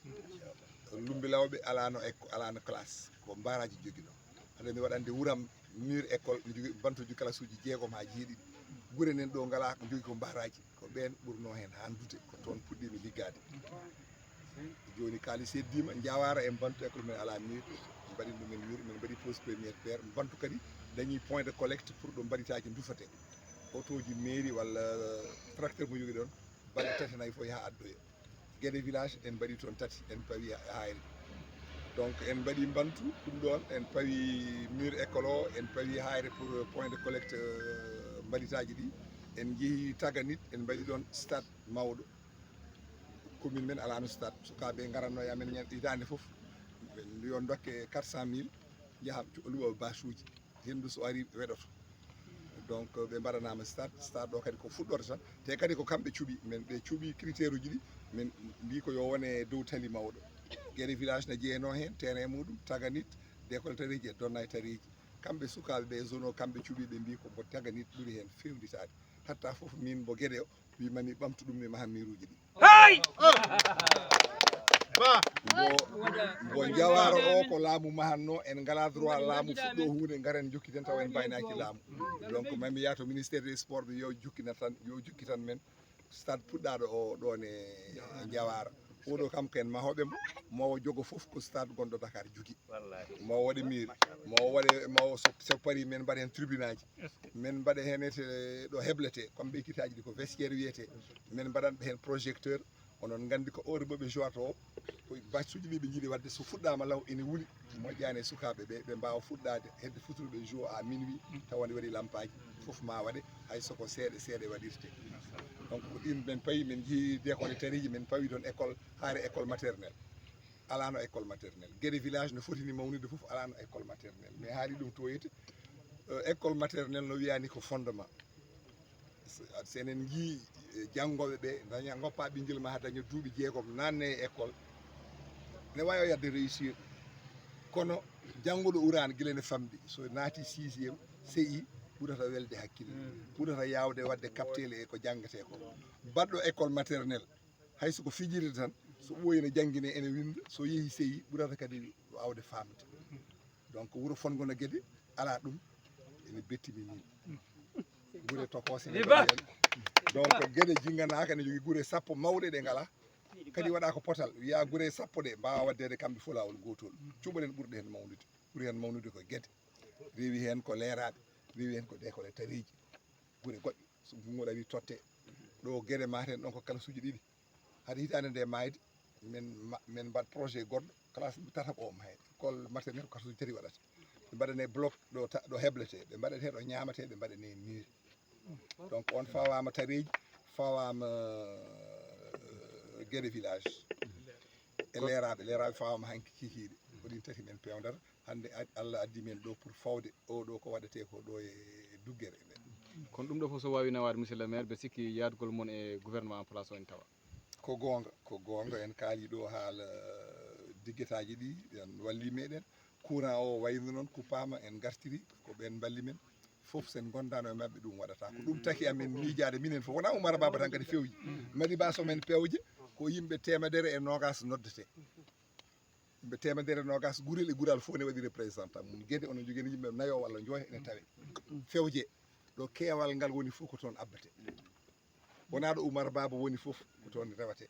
S2: lumbi lawɓe alano classe ko mbaraji joguino hande mi waɗande wuuram mur école mi jogui bantuji classe uji 6 ha jeeɗiɗi guure nen ɗo ngala ko jogui ko mbaraji ko ɓen ɓurno hen handude ko toon puɗɗimi liggade joni kaali seddima Diawara e bantu école men ala mur mbaɗi ɗumen mur min mbaɗi pose première pierre bantu kadi dañi point de collecte pour ɗo mbaɗitaji dufate autoji mairie walla tracteur mo jogui ɗon balɗe 3 4 fof yaha addoya Guédé village en mbaɗi toon 3 en pawi hayre donc en mbaɗi mbantu ɗum ɗon en pawi mur école o en pawi hayre pour point de collecte mbaɗitaji ɗi en jeehi Taganit en mbaɗi ɗon stade mawɗo commune men alano stade sukaɓe garanno e amen hitande foof yo dokke 400 000 jaaha luwa bâche uji hendu so ari weɗoto donc ɓe mbaɗanama stade ɗo kadi ko fuɗɗorde tan te kadi ko kamɓe cuuɓi men ɓe cuuɓi critère uji ɗi min mbi ko yo wone dow tali mawɗo Guédé village ne jeeyano hen terrain muɗum Taganit d'école tariji e Donnay tariji kamɓe sukaɓe ɓe zone o kamɓe cuuɓi ɓe mbi ko mo Taganit ɓuuri hen fewnditade hatta foof min mo Guédé o wimami ɓamtu ɗum mi maha miruji ɗi mbo Diawara o ko laamu mahanno en ngala droit laamu fuɗɗo hunde garen jokkiten taw en baynaki laamu donc mami yaha to ministére des sports ɓe yo jukki tan men stade puɗɗaɗo o ɗon e Diawara oɗo kam ko en mahoɓe mo jogo foof ko stade gonɗo Dakar jogui mo waɗe mur mo so paari men mbaɗa hen tribune aji men mbaɗa hen ete ɗo heblete comme ɓe ekkitaji ɗi ko vestiaire wiyete men mbaɗanɓe hen projecteur onon gandi ko heure moɓe jouata o ko bâche uji ɗi ɓe jiiɗi wadde so fuɗɗama law ene wuuli moƴƴani e sukaɓe ɓe mbawa fuɗɗade hedde futuruɓe jour à minuit tawa waɗi lampaji foof ma waɗe hay soko seeɗa waɗirte donc ko ɗin men pawi min jeehi décolle tariji min pawi toon école haare école maternelle alano école maternelle Guédé village no fotini mawnude foof alano école maternelle mais haali ɗum toyete école maternelle no wiyani ko fondement so enen jii janggoɓe ɓe daña goppa ɓinguel ma ha daña duuɓi 6 nanne e école ne wawi o yadde réussir kono janggoɗo urani guila ne famɗi so naati 6e CI ɓurata welde hakkille ɓurata yawde wadde captele e ko jangate ko baɗɗo école maternelle hayso ko fijirde tan so ɓooyi ne jangguine ene winda so yeehi CI ɓurata kadi wawde famde donc wuuro Fongono Guédé ala ɗum ene bettimi min guure tokose donc Guédé jinganaka ne jogui guure 10 mawɗe ɗe ngala kadi waɗa ko potal wiya guure 10 ɗe mbawa waddede kamɓe fo lawol gotol cuɓoɗen ɓurɗe hen mawnude ɓuuri hen mawnude ko Guédé rewi hen ko leeraɓe rewi hen ko décolle tariji guure goɗɗe so gummoɗo ari totte ɗo Guédé maten ɗon ko classe uji 2 haade hitande nde mayde men mbaɗ projet goɗɗo classe tataɓo hen école maternelle classe uji 3 waɗata ɓe mbaɗane bloc ɗo heblete ɓe mbaɗane hen ɗo ñamate ɓe mbaɗane mur donc on fawama tareji fawama Guédé village e leeraɓe fawama hanki kikiɗe koɗin tati men pewdata hande Allah addi men ɗo pour fawde oɗo ko waɗete ko ɗo e duggere nde
S6: kono ɗum ɗo fof so wawi nawade monsieur le maire ɓe sikki yadgol moon e gouvernement en place o en tawa
S2: ko gonga en kaali ɗo haala diggetaji ɗi en walli meɗen courant o wayno noon kupama en gartiri ko ɓen balli men fof sen gondano e mabɓe ɗum waɗata ko ɗum taki amen miijade minen fof wona Oumar Baba tan kadi fewji madi ba somen pewje ko yimɓe temedere e nogas noddete yimɓe temedere e nogas guurel e guural fof ne waɗi représentant mum gueɗe onon jogui yimɓe nayo walla jooy ene tawe fewje ɗo keewal ngal woni fof ko toon abbate wona ɗo Oumar Baba woni fof ko toon rewate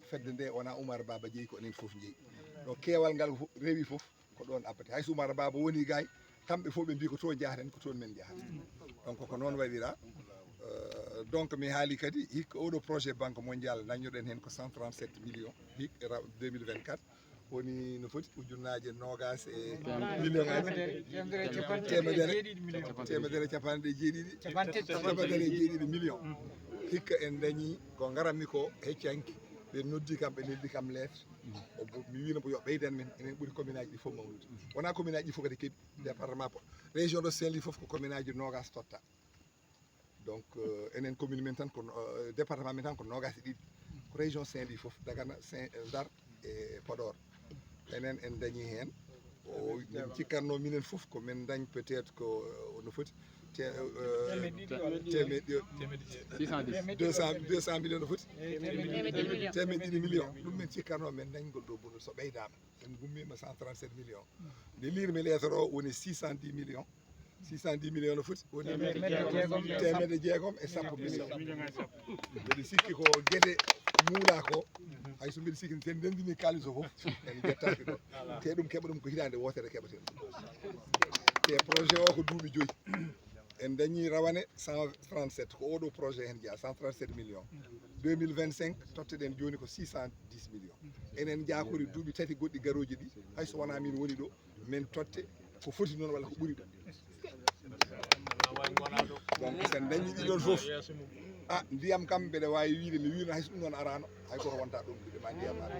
S2: fedde nde wona Oumar Baba jeeyi ko enen fof jeeyi ɗo keewal ngal rewi fof ko ɗon abbate hayso Oumar Baba woni gay kamɓe fof ɓe mbi ko to jahaten ko toon men jahata donc ko noon waɗira donc mi haali kadi hikka oɗo projet banque mondial dañoɗen hen ko 137 millions hikka 2024 woni no foti ujunnaje nogas e million aji temedere capanɗe jeeɗiɗi temedere e jeeɗiɗi million hikka en dañi ko garatmi ko heccanki ɓe noddi kam ɓe neldi kam lettre mi wino yo ɓeydan men enen ɓuuri commune aji ɗi fof mawnude wona commune aji ɗi fof kadi keeɓi département région de Saint-Louis fof ko commune aji nogas totta donc enen commune men tan ko département men tan ko nogas e ɗiɗi ko région Saint-Louis fof Dagana Ndar e Podor enen en dañi hen o min cikkanno minen fof ko min dañ peut être ko no foti 200 millions no foti temedde millions ɗum min cikkanno min dañgol ɗo bonus so ɓeydama en gummima 137 millions nde lirmi lettre o woni 610 millions 610 millions no foti woni temedde jeegom e sappo millions mbeɗa sikki ko gueɗe muula ko hayso mbiɗa sikki sen ndendini kalis o fof en jettaki ɗo te ɗum keɓa ɗum ko hitande wotere keɓaten te projet o ko duuɓi 5 en dañi rawane 137 ko oɗo projet hen jeeya 137 millions 2025 totteɗen joni ko 610 millions enen jakori duuɓi 3 goɗɗi garoji ɗi hayso wona min woni ɗo min totte ko foti noon walla ko ɓuuri ɗum donc sen dañi ɗiɗon fof ndiyam kam mbeɗa wawi wiide mi wino hayso ɗum noon arano hay koto wonta ɗum mbiɗema ndiyam ara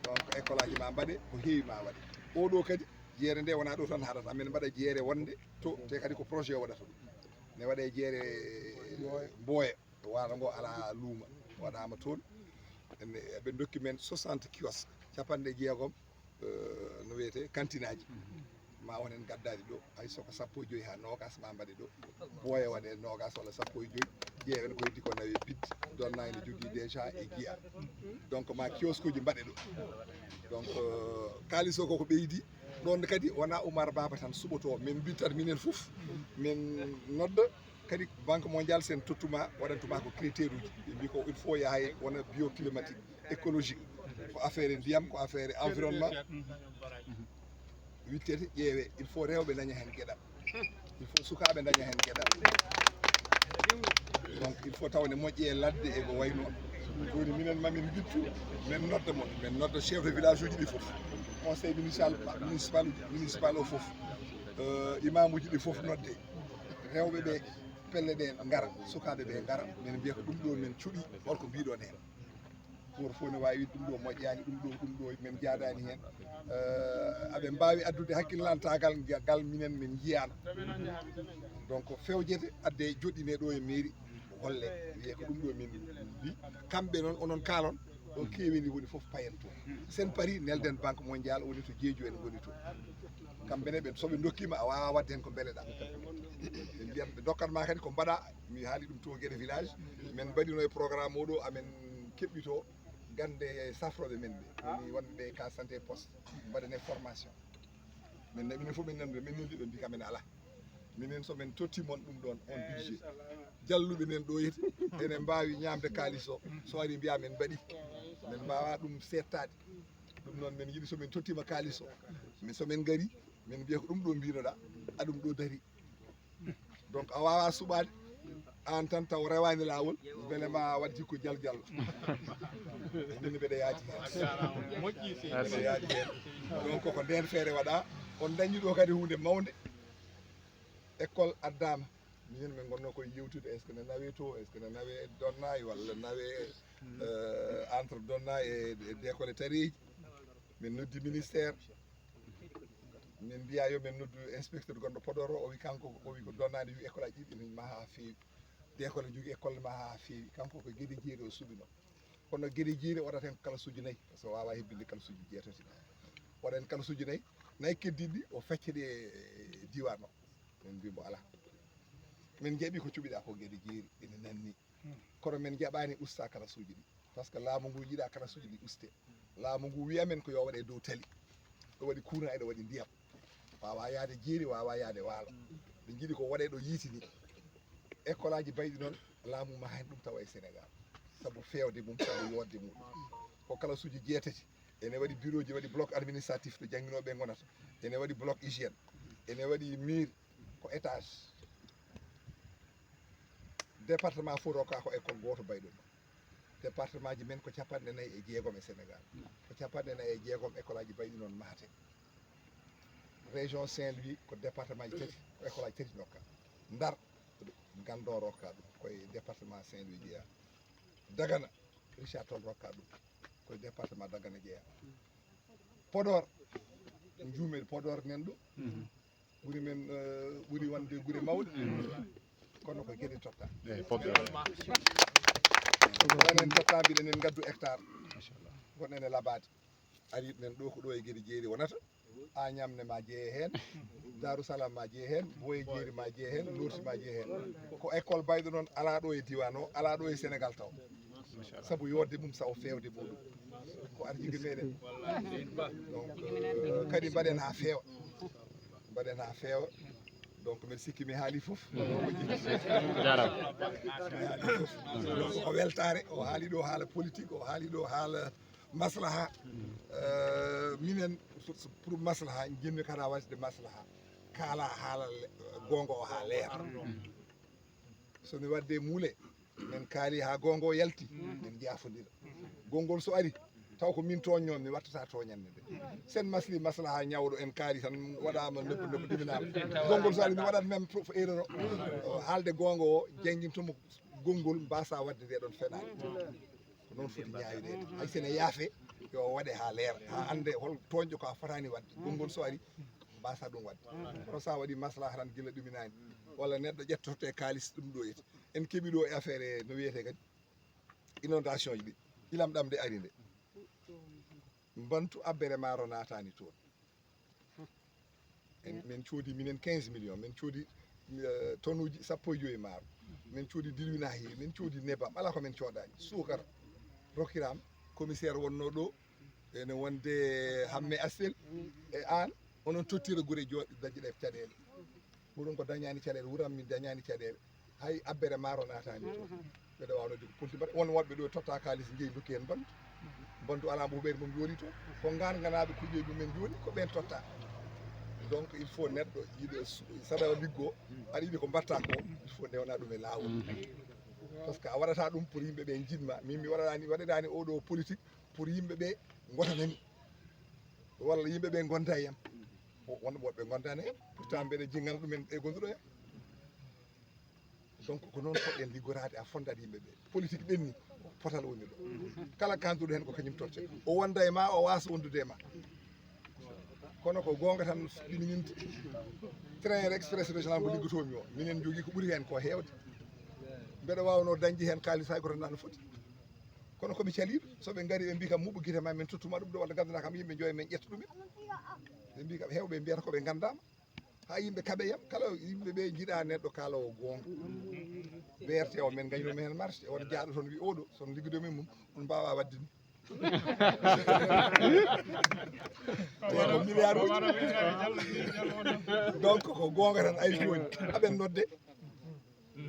S2: donc école aji ma mbaɗe ko heewi ma waɗe oɗo kadi jeere nde wona ɗo tan haɗata amen mbaɗa jeere wonde to te kadi ko projet o waɗata ɗum ne waɗe jeere Mboya wano ngo ala luuma waɗama toon ɓe dokki men 60 kiosque capanɗe jeegom no wiyete cantine aji ma wonen gaddadi ɗo hay soko 15 ha nogas ma mbaɗe ɗo Mboya waɗe nogas walla 15 ƴeewen ko heddi ko nawi bidde donna ene jogui déjà e guiya donc ma kiosque uji mbaɗe ɗo donc kalis o koko ɓeydi ɗon kadi wona Oumar Baba tan suɓoto min bittat minen fof min nodda kadi banque mondial sen tottuma waɗantuma ko critère uji ɓe mbi ko il faut yahay wona bioclimatique écologique ko affaire ndiyam ko affaire environnement wittete ƴeewe il faut rewɓe daña hen gueɗal il faut sukaɓe daña hen gueɗal donc il faut tawne moƴƴi e ladde e ko way noon joni minen mamin bittu min nodda mon min nodda chef de village uji ɗi foof conseil municipal o foof imamuji ɗi foof nodde rewɓe ɓe pelle ɗe gara sukaɓe ɓe gara min mbiya ko ɗum ɗo min cuuɗi holko mbiɗon hen goto fof ne wawi ɗum ɗo moƴƴani ɗum ɗo min jaadani hen aɓe mbawi addude hakkilantagal gal minen min jiyano donc fewjete adde joɗɗine ɗo e mairie holle wiye ko ɗum ɗo min mbi kamɓe noon onon kalon ɗon keewini woni fof payen toon sen paari nelden banque mondial woni to jeeju en goni toon kamɓene ɓe soɓe dokkima a wawa wadde hen ko beeleɗa ɓe mbiyat ɓe dokkatma kadi ko mbaɗa mi haali ɗum to gueɗe village min mbaɗino e programme oɗo amen keɓɓito gande safroɓe men ɓe woni wonɓe ka santé poste mbaɗene formation min minen fof min nandude min neldi ɓe mbi kamen ala minen somin tottimon ɗum ɗon on budget jalluɓe men ɗo yete ene mbawi ñamde kalis o so ari mbiya min mbaɗi min mbawa ɗum settade ɗum noon min yiiɗi somin tottima kalis o somin gari min mbiya ko ɗum ɗo mbinoɗa aɗum ɗo daari donc a wawa suɓade an tan taw rewani lawol beele ma wat jikku dial diallo min mbeɗa yaadi hen mbeɗa yaadi hen donc ko nden feere waɗa on dañi ɗo kadi hunde mawde école addama minen min gonno koye yewtude est ce que ne nawe to est ce que ne nawe Donna walla nawe entre Donna e d'école tareji min noddi ministère min mbiya yo min noddu inspecteur gonɗo Podor o wi kanko o wi ko Donna wi école aji ɗiɗi ma ha feewi d'école jogui école ma ha feewi kanko ko gueɗe jeeɗi o suɓino kono gueɗe jeeri waɗata hen kala suuji nayyi par ce que wawa hebbinde kala suuji jeetati waɗa hen kala suuji nayyi keddiɗi o feccede e diwan o min mbimo ala min jeeɓi ko cuɓiɗa ko gueɗe jeeri ene nanni kono min jaɓani usta kala suuji ɗi par ce que laamu ngu yiiɗa kala suuji ɗi uste laamu ngu wiyamen ko yo waɗe dow tali ɗo waɗi courant eɗo waɗi ndiyam wawa yaade jeeri wawa yaade waalo ɓe jiiɗi ko waɗe ɗo yiitini école aji bayɗi noon laamu ma hen ɗum tawa e Sénégal saabu fewde mum saabu yodde mum ko kala suuji jeetati ene waɗi bureau ji waɗi bloc administratif ɗo jangguinoɓe gonata ene waɗi bloc hygiène ene waɗi mur ko étage département fof rokka ko école goto bayɗo ɗo département ji men ko 4 e jeegom e Sénégal ko 4 e jeegom école aji bayɗi noon mahate région Saint-Louis ko département ji tati ko école aji tati nokka Ndar Gandon rokka ɗum koye département Saint-Louis jeeya Dagana Richard Toll rokka ɗum koye département Dagana jeeya Podor juumeɗe Podor nan ɗo ɓuuri men ɓuuri wonde guure mawɗe kono ko gueɗe totta onen totta mbiɗen en gaddu hectare gonɗen e labade ari men ɗo ko ɗo e gueɗe jeeri wonata a ñamne ma jeeye hen Darou Salam ma jeeye hen Boye Jeeri ma jeeye hen Lorti ma jeeye hen ko école bayɗo noon ala ɗo e diwan o ala ɗo e Sénégal taw saabu yodde mum sawo fewde muɗum ko arjigue meɗen donc kadi mbaɗen ha feewa donc mbiɗa sikki mi haali foof o weltare o haali ɗo haala politique o haali ɗo haala maslaha minen pour maslaha jinmi kada wasde maslaha kaala haala gonga o ha leera somi wadde muule min kaali ha gonga o yalti min jafodira gongol so ari taw ko min toñño mi wattata toñande nde sen masli maslaha ñawɗo en kaali tan waɗama neppo diminama gongol so ari mi waɗat même fof erreur o haalde gonga o jangguintomo gongol mbasa wadde nde ɗon feɗade ko noon foti ñawirede hay sene yaafe yo waɗe ha leera ha ande hol toñƴo ko a fotani wadde gongol so ari mbasa ɗum wadde kono sa waɗi maslaha tan guila ɗuminani walla neɗɗo ƴettoto e kalis ɗum ɗo yeti en keeɓi ɗo e affaire no wiyete kadi inondation ji ɗi ilam ɗam de ari nde Bantu abbere maaro natani toon min coodi minen 15 millions min coodi tonnes uji 15 maaro min coodi dilwina heewi min coodi nebam ala ko min coodani sukara rokkiram commissaire wonno ɗo ene wonde hamme Astel e an onon tottira guure joɗɗe dañƴiɗe caɗele ɓuɗon ko dañani caɗele wuram min dañani caɗele hay abbere maaro natani toon ɓeɗa wawno de ko polti mbaɗe won woɓɓe ɗo totta kalis jeeyi dokki hen Bantu ala mo huɓeɗe mum jooni toon ko ganaɓe kuƴoji mumen jooni ko ɓen totta donc il faut neɗɗo yiɗo saɗa liggo aɗa yiɗi ko mbatta ko il faut ndewna ɗum e lawol par ce que a waɗata ɗum pour yimɓeɓe jinma min mi waɗaɗani oɗo politique pour yimɓeɓe gotanami walla yimɓeɓe gonda e yam wonɓe woɓɓe gondani hen pourtant mbeɗa jingana ɗumen e gonduɗo hen donc ko noon poɗɗen liggorade a fondade yimɓeɓe politique ɓenni potal woni ɗo kala kanduɗo hen ko kañum totte o wonda e ma o wasa wondude e ma kono ko gonga tan ɗimininte train express régional mo liggotomi o minen jogui ko ɓuuri hen ko hewde mbeɗa wawno dañde hen kalis hay goto nano foti kono komi caliɗo soɓe gaari ɓe mbi kam muɓɓo guite ma min tottuma ɗum ɗo walla gandana kam yimɓe jooya men ƴetta ɗumen ɓe mbi kam hewɓe mbiyata koɓe gandama ha yimɓe kaaɓe yam kala yimɓeɓe jiiɗa neɗɗo kalawo gonga BRT o min gañnomi hen marché won jaaɗo toon wi oɗo sono liggodomin mum on mbawa wadde ni ko milliard uji donc ko gonga tan ay joni aɓen nodde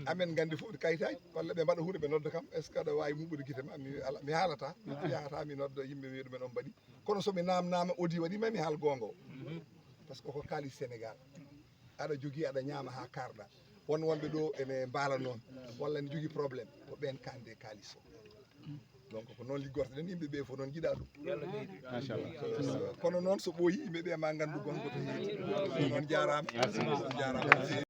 S2: amen gandi fof kayitaji walla ɓe mbaɗa huuɗo ɓe nodda kam est ce que aɗa wawi muɓude guite ma mi haalata mi yahata mi nodda yimɓe wiyaɗumen on mbaɗi kono somi namnama audi waɗima mi haal gonga o par ce que ko kalis Sénégal aɗa jogui aɗa ñaama ha karɗa won wonɓe ɗo ene mbaala noon walla ne jogui probléme ko ɓen kande kalis o donc ko noon liggortoɗen yimɓeɓe fof noon jiiɗa ɗum kono noon so ɓooyi yimɓeɓe ma gandu gonga to heedi noon jarama